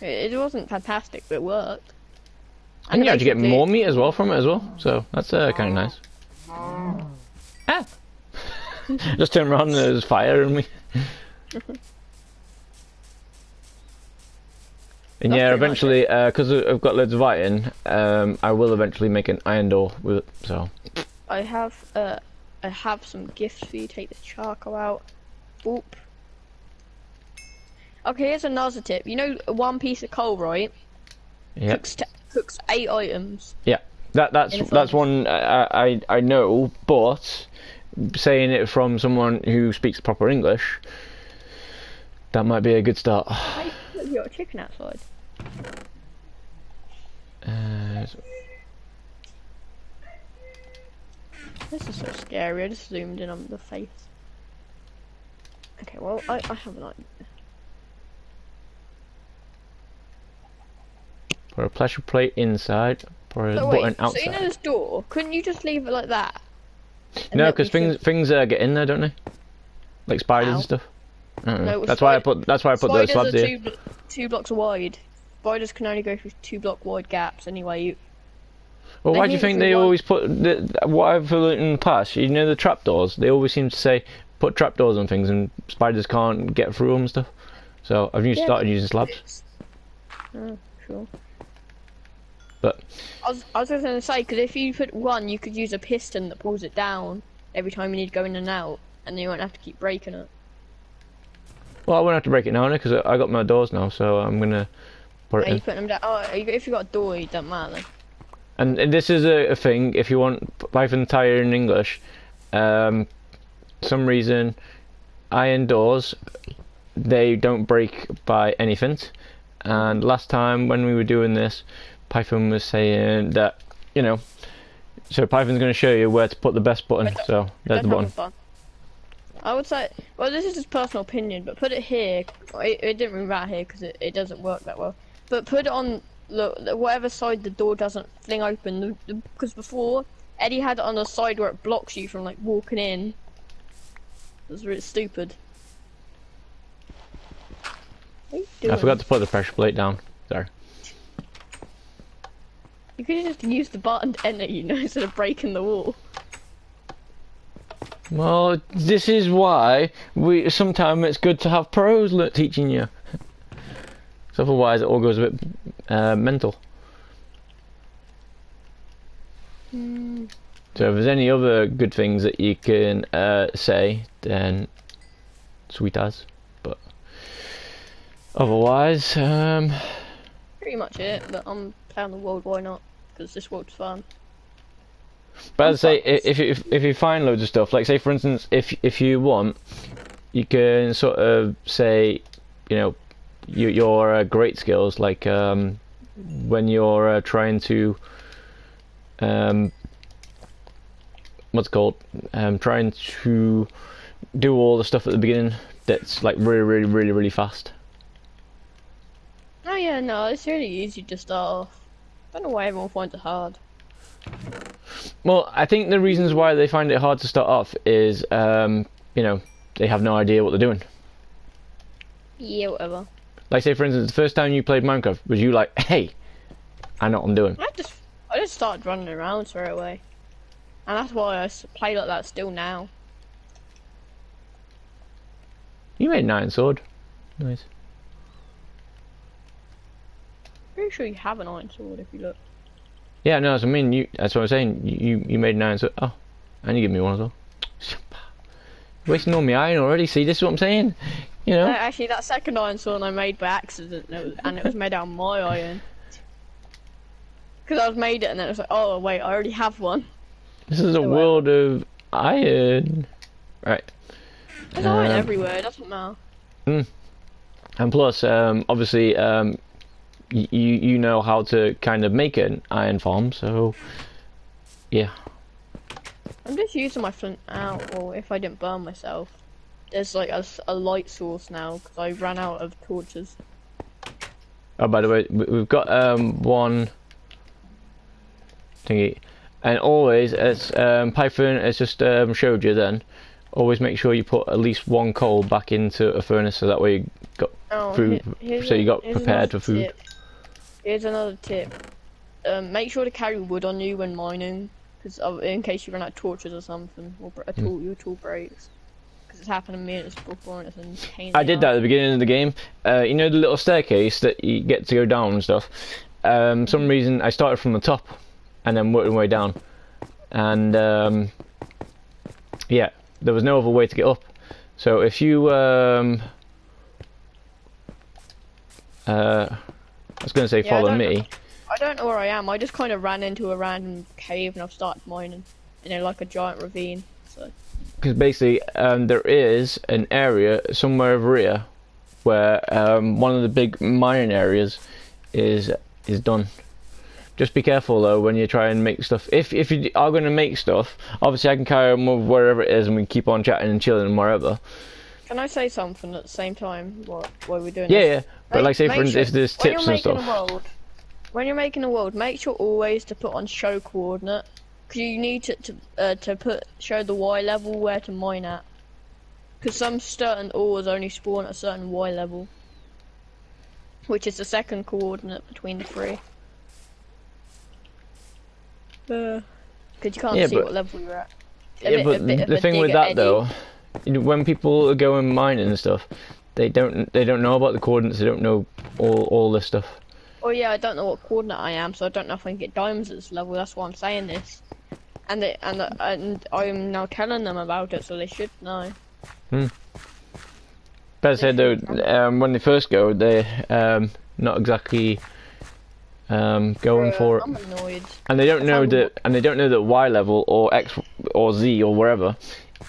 It wasn't fantastic, but it worked. And you actually get basically- more meat as well from it as well. So that's kind of nice. Ah! Just turn around and there's fire and we. And That's yeah, pretty much eventually, because I've got loads of iron, I will eventually make an iron door with it. So I have some gifts for you. Take the charcoal out. Oop. Okay, here's another tip. You know, one piece of coal, right? yeah, Cooks 8 items. yeah. That's In a that's furnace. one I know, but saying it from someone who speaks proper English, that might be a good start. Hey, look, you got a chicken outside. This is so scary. I just zoomed in on the face. Okay, well, I have an idea. Put a pressure plate inside. Put a So button wait, so outside. you know this door? Couldn't you just leave it like that? And No, then because we could- things get in there, don't they? Like spiders Ow. and stuff. I don't know. No, That's why I put the Spiders slabs are here. two blocks wide. Spiders can only go through 2 block wide gaps anyway. Well, they why do you hit think you they one- always put what I've learned in the past? You know the trapdoors. They always seem to say put trapdoors on things, and spiders can't get through them and stuff. So I've Yeah, started using slabs. Oh, sure. But I was going to say, because if you put one, you could use a piston that pulls it down every time you need to go in and out, and then you won't have to keep breaking it. well, I won't have to break it now because I got my doors now, so I'm gonna put it Are you in. putting them down? Oh, if you got a door, it doesn't matter. And this is a thing. If you want Python tire in English, some reason iron doors they don't break by anything. And last time when we were doing this, Python was saying that so Python's going to show you where to put the best button. So there's the Don't button. have fun. I would say, well, this is just personal opinion, but put it here. It didn't really matter here because it doesn't work that well. But put it on whatever side the door doesn't fling open. Because before Eddie had it on the side where it blocks you from like walking in. It was really stupid. What are you doing? I forgot to put the pressure plate down. Sorry. You could have just used the button to enter, instead of breaking the wall. Well, this is why sometimes it's good to have pros teaching you. So otherwise it all goes a bit mental. So if there's any other good things that you can say, then sweet as. But otherwise, Pretty much it, but I'm playing the world, why not? Because this world's fun. but as I say, if you find loads of stuff, like say for instance, if you want, you can sort of say, your great skills, like when you're trying to what's it called, trying to do all the stuff at the beginning that's like really fast. Oh yeah, no, it's really easy to start off. I don't know why everyone finds it hard. Well, I think the reasons why they find it hard to start off is they have no idea what they're doing. Yeah, whatever. Like say for instance, the first time you played Minecraft, was you like, hey, I know what I'm doing? I just started running around straight away. And that's why I play like that still now. You made an iron sword. Nice. Pretty sure you have an iron sword if you look. Yeah, no, that's what I mean. That's what I'm saying. You made an iron sword. Oh, and you give me one as well. You're wasting all my iron already. See, this is what I'm saying. No, actually, that second iron sword I made by accident, and it was made out of my iron. Because I was made it, and then it was like, oh wait, I already have one. This is a world of iron. Right. There's iron everywhere. It doesn't matter. And plus, obviously, you know how to kind of make an iron farm, so yeah. I'm just using my flint out, or if I didn't burn myself. There's like a light source now because I ran out of torches. Oh, by the way, we've got one thingy, and always as Python has just showed you, then always make sure you put at least one coal back into a furnace, so that way you got food. So you got prepared for food. Here's another tip. Make sure to carry wood on you when mining, because in case you run out of torches or something, or your tool breaks. It's happened to me and it's before and it's a pain. I did that at the beginning of the game. You know the little staircase that you get to go down and stuff. Some reason I started from the top and then worked my way down, and yeah, there was no other way to get up. So if you I was going to say follow me. I don't know where I am. I just kind of ran into a random cave and I've started mining, like a giant ravine. So. Because basically, there is an area somewhere over here where one of the big mining areas is done. Just be careful though when you try and make stuff. If you are going to make stuff, obviously I can carry on with wherever it is and we can keep on chatting and chilling and wherever. Can I say something at the same time while we're doing Yeah, this? yeah. But like say for instance, if there's tips and stuff. When you're making a world, make sure always to put on show coordinate. Because you need to show the Y level where to mine at. Because some certain ores only spawn at a certain Y level. Which is the second coordinate between the three. Because you can't see what level you're at. The thing with that though, when people are going mining and stuff, they don't know about the coordinates, they don't know all this stuff. Oh yeah, I don't know what coordinate I am, so I don't know if I can get diamonds at this level, that's why I'm saying this. And I'm now telling them about it, so they should know. But as I said though, when they first go, they're not exactly going for it. I'm annoyed. And they don't know that Y level or X or Z or wherever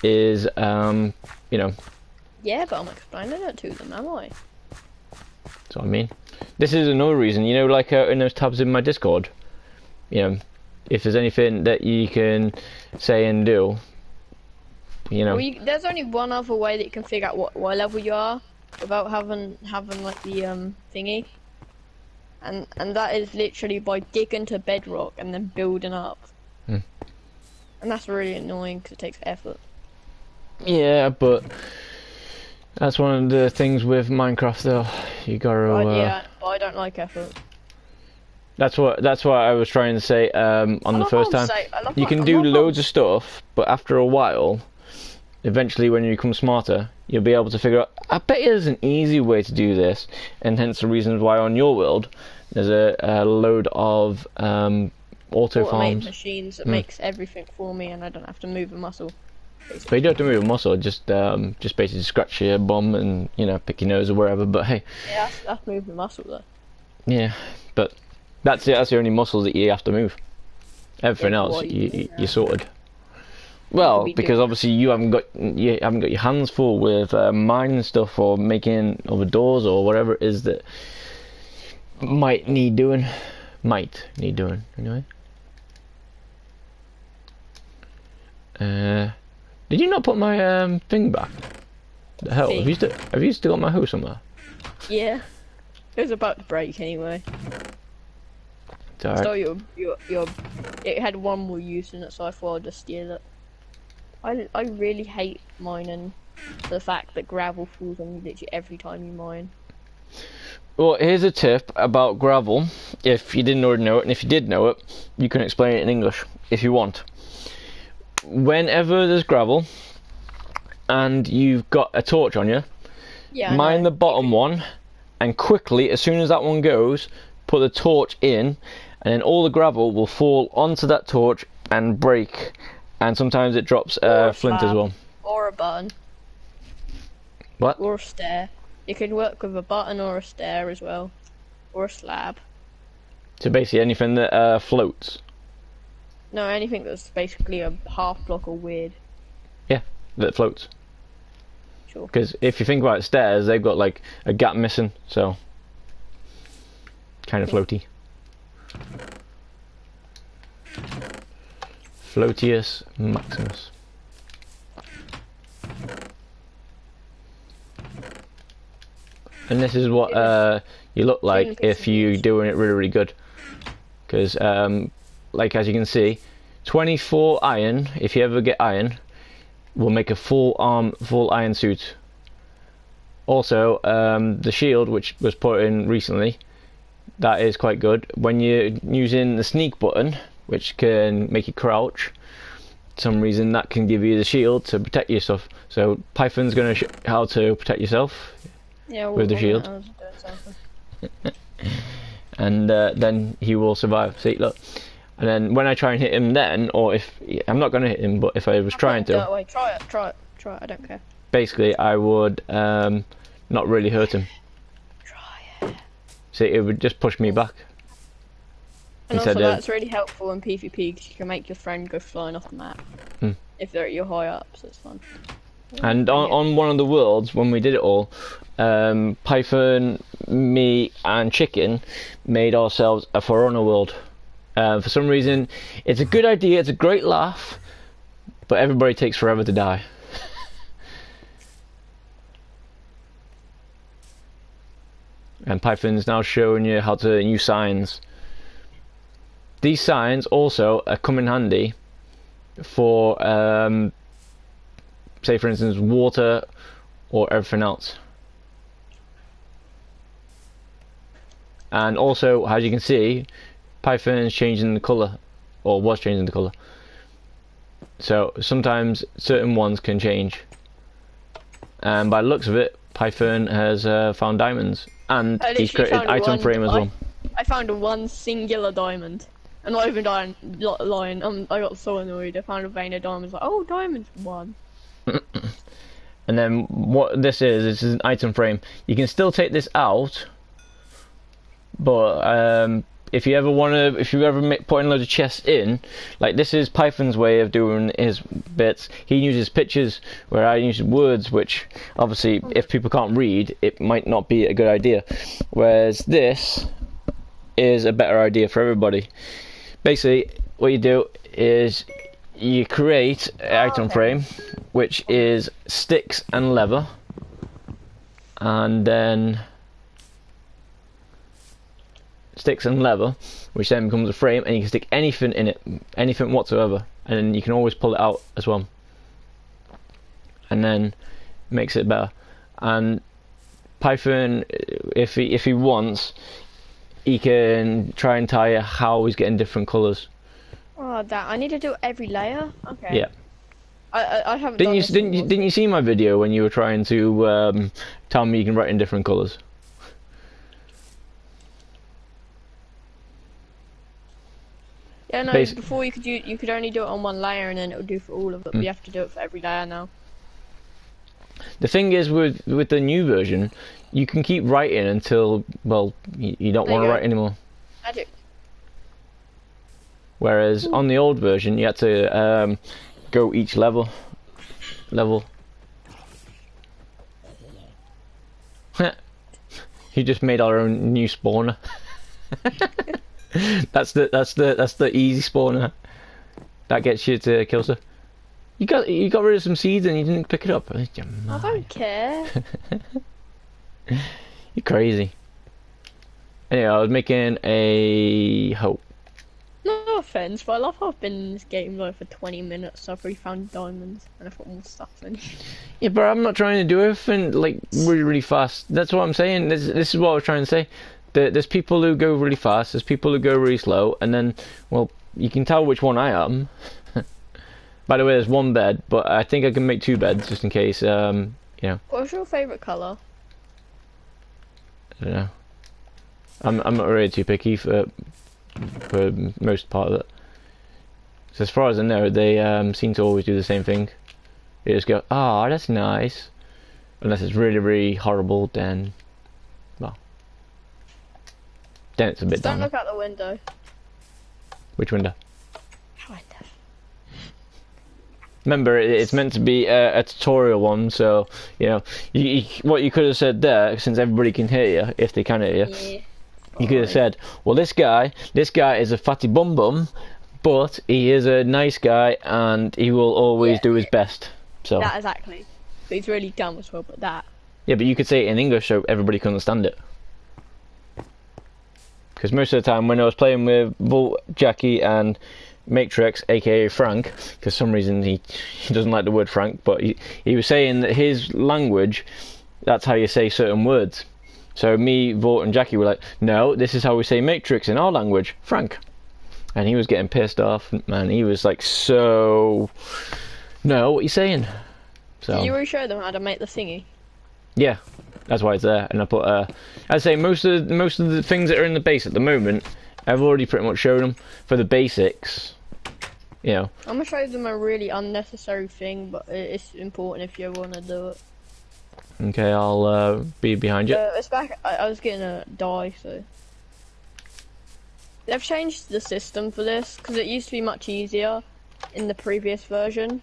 is you know. Yeah, but I'm explaining it to them, am I? That's what I mean. This is another reason, you know, like in those tabs in my Discord, you know, if there's anything that you can say and do, you know. Well, there's only one other way that you can figure out what level you are without having like the thingy, and that is literally by digging to bedrock and then building up. And that's really annoying because it takes effort. Yeah, but that's one of the things with Minecraft, though. You gotta. Yeah, but I don't like effort. That's what I was trying to say on the first time. You can do loads of stuff, but after a while, eventually when you become smarter, you'll be able to figure out, I bet there's an easy way to do this, and hence the reasons why on your world there's a load of auto farms. Machines that makes everything for me, and I don't have to move a muscle. But you don't have to move a muscle, just basically scratch your bum and, you know, pick your nose or wherever, but hey. Yeah, that's moving muscle though. Yeah, but that's it, that's the only muscles that you have to move. Everything else, you're sorted. Well, because obviously you haven't got your hands full with mining stuff or making other doors or whatever it is that might need doing, anyway. Did you not put my thing back? The hell, have you still got my hoe somewhere? Yeah, it was about to break anyway. It's alright. So it had one more use in it, so I thought I'd just steal it. I really hate mining. The fact that gravel falls on you literally every time you mine. Well, here's a tip about gravel. If you didn't already know it, and if you did know it, you can explain it in English if you want. Whenever there's gravel and you've got a torch on you, mine the bottom one, and quickly, as soon as that one goes, put the torch in, and then all the gravel will fall onto that torch and break. And sometimes it drops flint as well. Or a button. What? Or a stair. You can work with a button or a stair as well. Or a slab. So basically anything that floats. No, anything that's basically a half block or weird. Yeah, that floats. Sure. Because if you think about stairs, they've got like a gap missing, so kind of floaty. Floatius Maximus. And this is what you look like if you're doing it really, really good. Because, like as you can see, 24 iron, if you ever get iron, will make a full iron suit. Also, the shield, which was put in recently, that is quite good. When you're using the sneak button, which can make you crouch, some reason that can give you the shield to protect yourself. So Python's going to show how to protect yourself Yeah, with the shield. I was doing something. And then he will survive. See, look. And then when I try and hit him then, or if... I'm not going to hit him, but if I was trying to... Wait, try it, I don't care. Basically, I would not really hurt him. Try it. See, it would just push me back. And Instead also of- that's really helpful in PvP because you can make your friend go flying off the map. Hmm. If you're high up, so it's fun. And on one of the worlds, when we did it all, Python, me, and Chicken made ourselves a For Honor world. For some reason, it's a good idea, it's a great laugh, but everybody takes forever to die. And Python's now showing you how to use signs. These signs also come in handy for, say for instance, water or everything else. And also, as you can see, Python's changing the colour, or was changing the colour. So sometimes certain ones can change. And by the looks of it, Python has found diamonds, and I he's literally created found item one- frame as well. I found one singular diamond. I'm not even lying. I got so annoyed. I found a vein of diamonds. Like, oh, diamonds, one. And then what this is an item frame. You can still take this out, but if you ever put in loads of chests in, like this is Python's way of doing his bits. He uses pictures where I use words, which obviously if people can't read, it might not be a good idea. Whereas this is a better idea for everybody. Basically, what you do is you create an item frame, which is sticks and leather, and then sticks and leather, which then becomes a frame, and you can stick anything in it, anything whatsoever, and then you can always pull it out as well, and then makes it better. And Python, if he wants, he can try and tell you how he's getting different colours. Oh, I need to do every layer. Okay. Yeah. I haven't. Didn't done you this didn't you see my video when you were trying to tell me you can write in different colours? Yeah, no. Basi- Before you could only do it on one layer and then it would do for all of it. But you have to do it for every layer now. The thing is with the new version, you can keep writing until, well, you don't There you want to go. write anymore. Magic. Whereas on the old version, you had to go each level. He just made our own new spawner. that's the easy spawner. That gets you to kill stuff. You got rid of some seeds and you didn't pick it up. I don't care. You're crazy. Anyway, I was making a hope. No offense, but I love how I've been in this game like for 20 minutes. So I've already found diamonds and I've got more stuff in. Yeah, but I'm not trying to do everything like really fast. That's what I'm saying. This is what I was trying to say. There's people who go really fast. There's people who go really slow, and then, well, you can tell which one I am. By the way, there's one bed, but I think I can make two beds just in case. You know, What's your favourite colour? I don't know. I'm not really too picky for most part of it. So as far as I know, they seem to always do the same thing. They just go, "Ah, that's nice," unless it's really, really horrible. Then, well, then it's a bit Just don't down. look out the window. Which window? Kind of. Remember, it's meant to be a tutorial one, so you know what you could have said there, since everybody can hear you, if they can hear you. Yeah. You could have said, "Well, this guy is a fatty bum bum, but he is a nice guy, and he will always Yeah. do his best." So That exactly. But he's really dumb as well. But that. yeah, but you could say it in English so everybody can understand it. Because most of the time, when I was playing with Volt, Jackie, and Matrix, aka Frank, because some reason he doesn't like the word Frank, but he was saying that his language, that's how you say certain words. So me, Volt, and Jackie were like, "No, this is how we say Matrix in our language, Frank." and he was getting pissed off, man. He was like, so... No, what are you saying? So, Did you already show them how to make the thingy? yeah, that's why it's there. And I put, I'd say most of the things that are in the base at the moment, I've already pretty much shown them for the basics. You know. I'm gonna show them a really unnecessary thing, but it's important if you want to do it. Okay, I'll be behind you. It's back. I was getting a die, so they've changed the system for this because it used to be much easier in the previous version,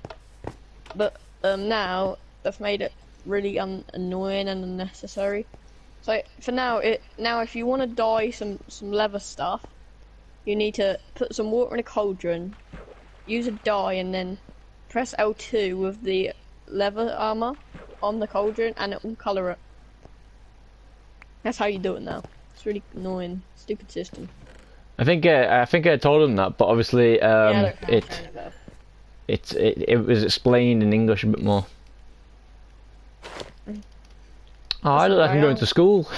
but now they've made it really annoying and unnecessary. So for now, if you want to dye some leather stuff, you need to put some water in a cauldron, use a dye, and then press L2 with the leather armor on the cauldron, and it will colour it. That's how you do it now. It's really annoying, stupid system. I think I told him that, but obviously Yeah, it was explained in English a bit more. Oh, I look like I'm going to school.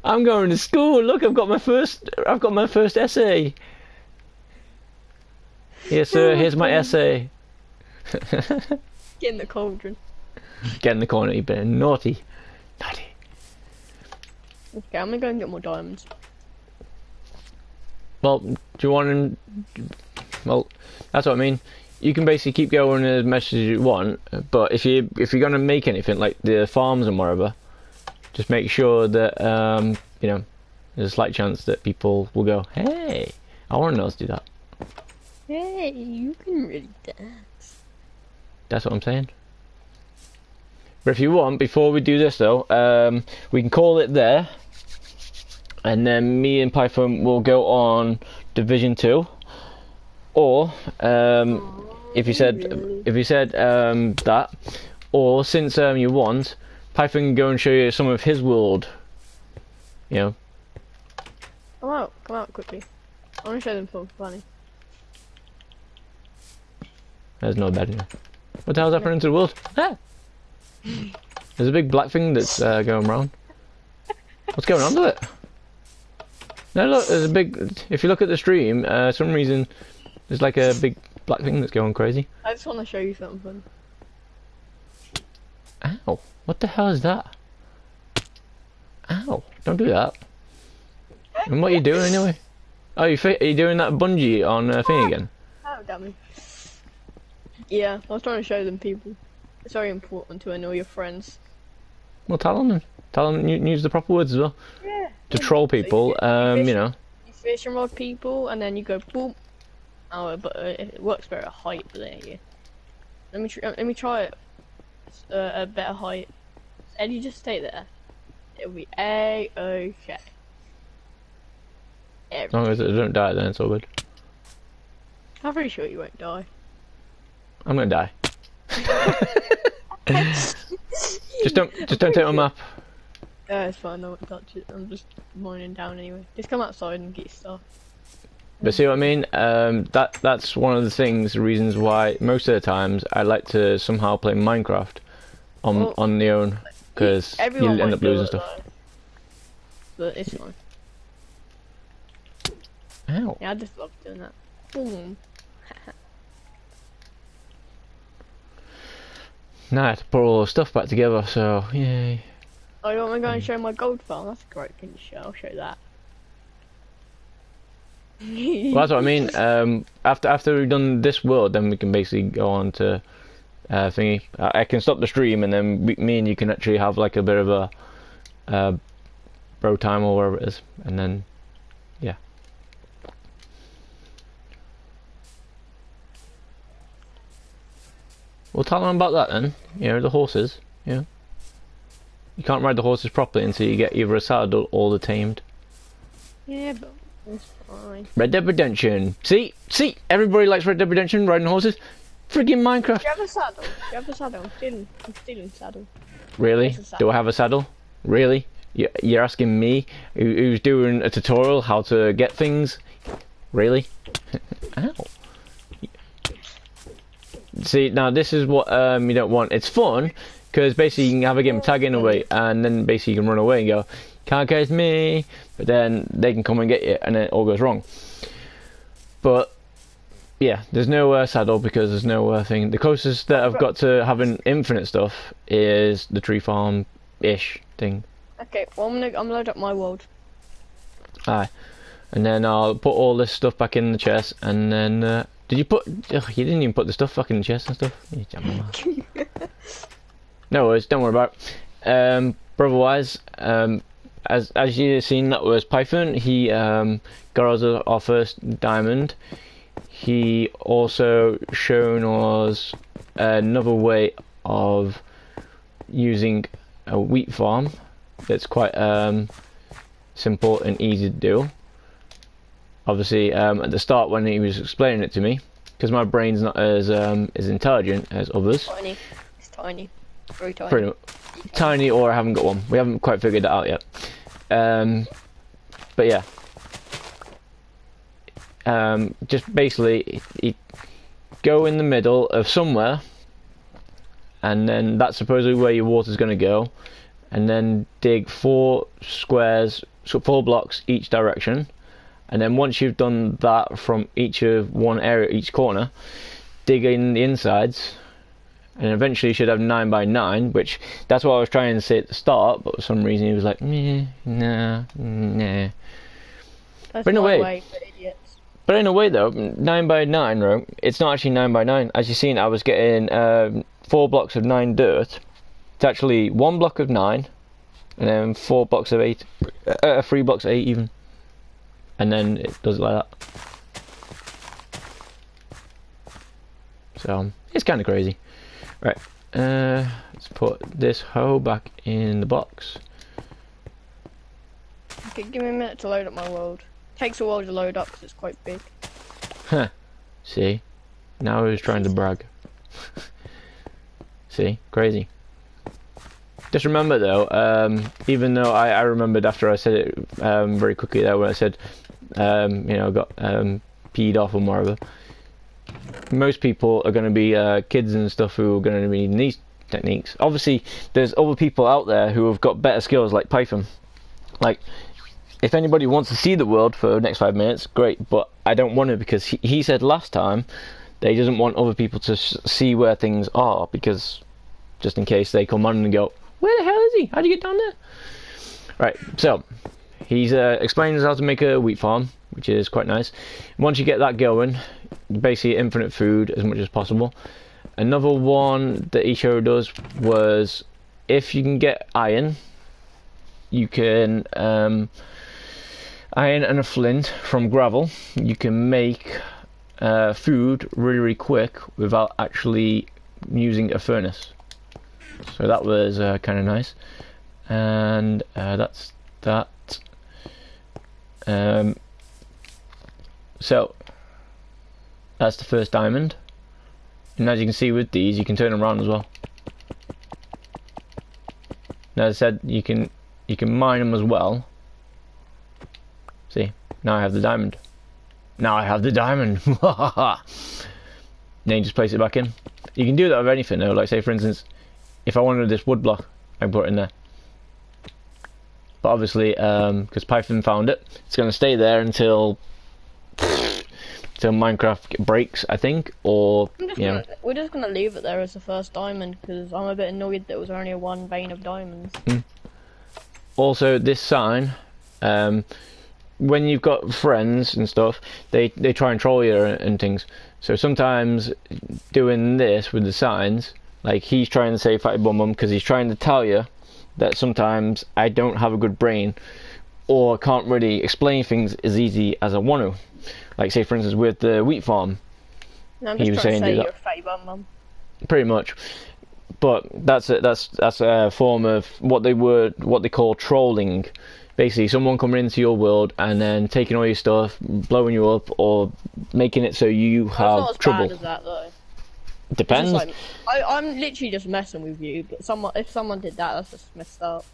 I'm going to school. Look, I've got my first essay. Yes, sir. Here's my essay. Get in the cauldron. Get in the corner, you bit naughty. Naughty. Okay, I'm gonna go and get more diamonds. Well, do you want to... Well, that's what I mean. You can basically keep going as much as you want, but if you're gonna make anything like the farms and whatever, just make sure that you know, there's a slight chance that people will go, hey, I want to know how to do that. Hey, you can really dance. That's what I'm saying. But if you want, before we do this though, we can call it there, and then me and Python will go on Division 2, or if you said that, or since you want, Python can go and show you some of his world. You know. Come out quickly. I want to show them something funny. There's no bed here. What the hell's happening to the world? Ah! There's a big black thing that's going around. What's going on with it? No, look, there's a big... If you look at the stream, some reason, there's like a big black thing that's going crazy. I just want to show you something. Ow. What the hell is that? Ow. Don't do that. And what are you doing anyway? Oh, are you doing that bungee on thing again? Oh, damn it. Yeah, I was trying to show them people. It's very important to annoy your friends. Well, tell them. Tell them use the proper words as well. Yeah. To troll people, you know. You fish and rod people, and then you go boom. Oh, but it works better at height, but there you go. Let me try it. A better height. And you just stay there. It'll be A-okay. As long as it don't die, then it's all good. I'm pretty sure you won't die. I'm gonna die. just don't take my map. Yeah, it's fine. I won't touch it. I'm just mining down anyway. Just come outside and get your stuff. But see what I mean? That's one of the reasons why most of the times I like to somehow play Minecraft on the own, because you end up losing stuff. But it's fine. Ow. Yeah, I just love doing that. Boom. Now I have to put all the stuff back together, so yay. Oh, you want me to go and show my gold farm? That's a great thing to show. I'll show that. Well, that's what I mean. After we've done this world, then we can basically go on to thingy. I can stop the stream, and then me and you can actually have like a bit of a bro time or whatever it is, and then yeah. We'll tell them about that then. You know, the horses. Yeah. You can't ride the horses properly until you get either a saddle or the tamed. Yeah, but it's fine. Red Dead Redemption. See, everybody likes Red Dead Redemption, riding horses. Friggin' Minecraft. Do you have a saddle? Do you have a saddle? I'm stealing saddle. Really? Do I have a saddle? Really? You're asking me, who's doing a tutorial how to get things? Really? Ow. See, now this is what you don't want. It's fun, because basically you can have a game of tag in away, and then basically you can run away and go, can't catch me. But then they can come and get you, and then it all goes wrong. But yeah, there's no saddle because there's no thing. The closest that I've got to having infinite stuff is the tree farm-ish thing. Okay, well I'm load up my world. Aye. And then I'll put all this stuff back in the chest, and then did you put? Ugh, you didn't even put the stuff back in the chest and stuff. You jammer man. No worries, don't worry about it. Brother-wise, as you've seen, that was Python. He got us our first diamond. He also shown us another way of using a wheat farm that's quite simple and easy to do. Obviously, at the start when he was explaining it to me, because my brain's not as intelligent as others. Tiny. It's tiny. Very tiny. Pretty much. Tiny, or I haven't got one. We haven't quite figured that out yet. But yeah. Just basically, you go in the middle of somewhere, and then that's supposedly where your water's going to go, and then dig 4 squares, so 4 blocks each direction. And then once you've done that from one area, each corner, dig in the insides, and eventually you should have 9 by 9, which that's what I was trying to say at the start, but for some reason he was like, nah. That's But in a my way- for idiots. But in a way though, 9 by 9, right? It's not actually 9 by 9. As you've seen, I was getting 4 blocks of 9 dirt. It's actually 1 block of 9, and then 4 blocks of 8, 3 blocks of 8 even. And then it does it like that. So it's kind of crazy. Right, let's put this hoe back in the box. Okay, give me a minute to load up my world. Takes a while to load up because it's quite big. Huh. See? Now he's trying to brag. See? Crazy. Just remember though, even though I remembered after I said it very quickly there when I said, you know, got peed off or whatever. Most people are going to be kids and stuff who are going to be needing these techniques. Obviously, there's other people out there who have got better skills like Python. Like, if anybody wants to see the world for the next 5 minutes, great, but I don't want to because he said last time that he doesn't want other people to see where things are because just in case they come on and go, where the hell is he? How'd you get down there? Right, so he's explained us how to make a wheat farm, which is quite nice. Once you get that going, basically infinite food as much as possible. Another one that he showed us was if you can get iron, you can iron and a flint from gravel. You can make food really, really quick without actually using a furnace. So that was kind of nice, and that's that. So that's the first diamond, and as you can see with these, you can turn them around as well. Now, as I said, you can mine them as well. See, now I have the diamond. Now I have the diamond. Then you just place it back in. You can do that with anything though. Like say for instance, if I wanted this wood block, I can put it in there. But obviously, because Python found it, it's going to stay there until Minecraft breaks, I think, or We're just gonna leave it there as the first diamond because I'm a bit annoyed that it was only a 1 vein of diamonds. Also, this sign, when you've got friends and stuff, they try and troll you and things. So sometimes doing this with the signs, like he's trying to say Fatty Bum Bum because he's trying to tell you that sometimes I don't have a good brain or can't really explain things as easy as I want to. Like say for instance with the wheat farm. No, I'm He just was trying to saying say do you're a fatty bum bum. Pretty much. But that's a form of what they call trolling. Basically, someone coming into your world and then taking all your stuff, blowing you up, or making it so you It's have not as trouble. bad as that though. Depends. It's just like, I'm literally just messing with you, but if someone did that, that's just messed up.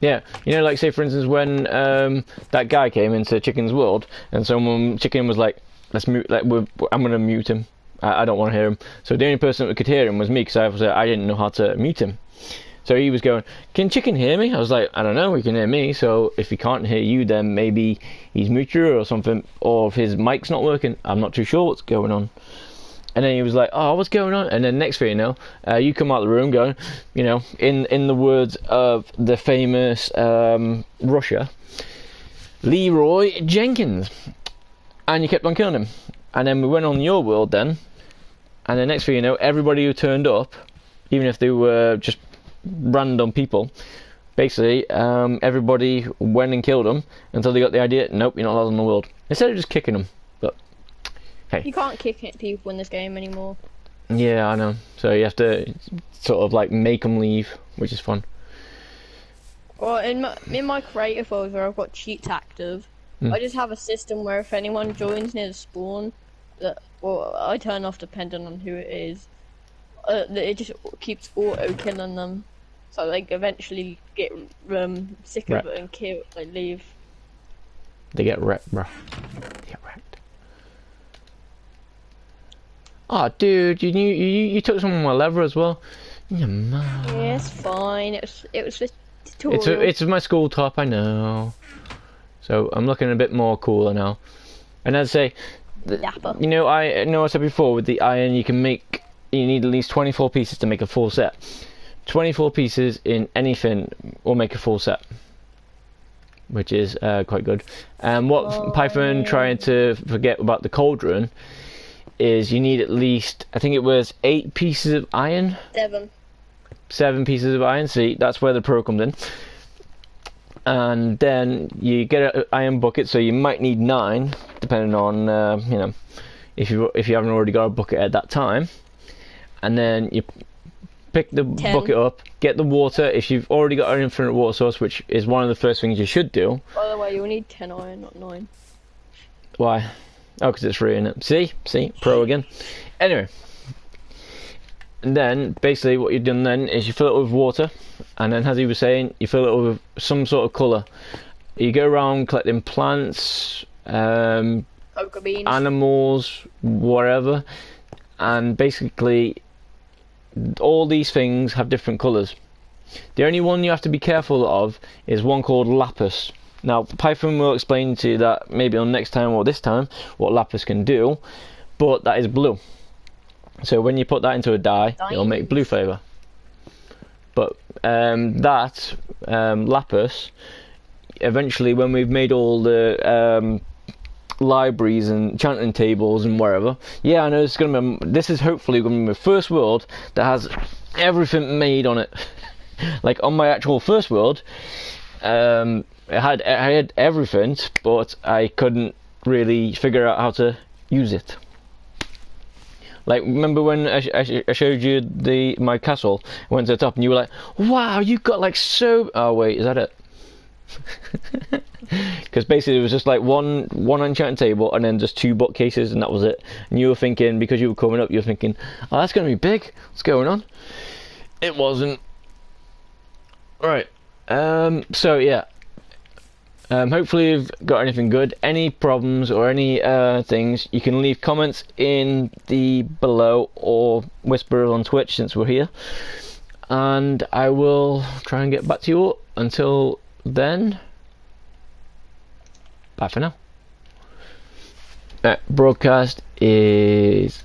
Yeah, you know, like say for instance when that guy came into Chicken's world and Chicken was like, let's mute, like I'm gonna mute him. I don't want to hear him. So the only person that could hear him was me because I didn't know how to mute him. So he was going, can chicken hear me? I was like, I don't know, he can hear me, so if he can't hear you, then maybe he's muted or something, or if his mic's not working, I'm not too sure what's going on. And then he was like, oh, what's going on? And then next thing you know, you come out of the room going, you know, in the words of the famous Russia, Leroy Jenkins. And you kept on killing him. And then we went on your world then, and the next thing you know, everybody who turned up, even if they were just random people, basically everybody went and killed them until they got the idea, nope, you're not allowed in the world, instead of just kicking them. But hey, You can't kick people in this game anymore. yeah, I know, so you have to sort of like make them leave, which is fun. Well, in my creative world where I've got cheats active, I just have a system where if anyone joins near the spawn, that I turn off depending on who it is, that it just keeps auto killing them, so they eventually get sick of it and kill. They leave. They get wrecked, bro. They get wrecked. Oh, dude, you took some of my leather as well. Yeah, man. Yeah, it's fine. It was just tutorial. It's my school top, I know. So I'm looking a bit more cooler now. And as I say, Dapper. you know, I said before with the iron, you need at least 24 pieces to make a full set. 24 pieces in anything will make a full set, which is quite good. And what Python trying to forget about the cauldron is you need at least, I think it was 8 pieces of iron. 7 pieces of iron. See, that's where the pro comes in. And then you get an iron bucket, so you might need 9, depending on you know, if you haven't already got a bucket at that time. And then you pick the 10. bucket up, get the water. If you've already got an infinite water source, which is one of the first things you should do. By the way, you'll need 10 iron, not 9. Why? Oh, because it's free, innit? See, pro again. Anyway. And then, basically, what you've done then is you fill it with water, and then, as he was saying, you fill it with some sort of colour. You go around collecting plants, Cocoa beans. animals, whatever, and basically, all these things have different colours. The only one you have to be careful of is one called lapis. Now, Python will explain to you that maybe on next time or this time what lapis can do, but that is blue. So when you put that into a dye, it'll make blue flavour. But that lapis, eventually when we've made all the libraries and enchanting tables and wherever, yeah, I know this is hopefully going to be my first world that has everything made on it. Like on my actual first world, I had everything, but I couldn't really figure out how to use it. Like, remember when I showed you my castle, went to the top, and you were like, wow, you got like so... Oh, wait, is that it? Because basically it was just like one enchanting table and then just 2 bookcases, and that was it. And you were thinking, because you were coming up, you were thinking, oh, that's going to be big. What's going on? It wasn't. Right. So, yeah. Hopefully you've got anything good. Any problems or any things, you can leave comments in the below or whisper on Twitch since we're here, and I will try and get back to you all. Until then, bye for now. Broadcast is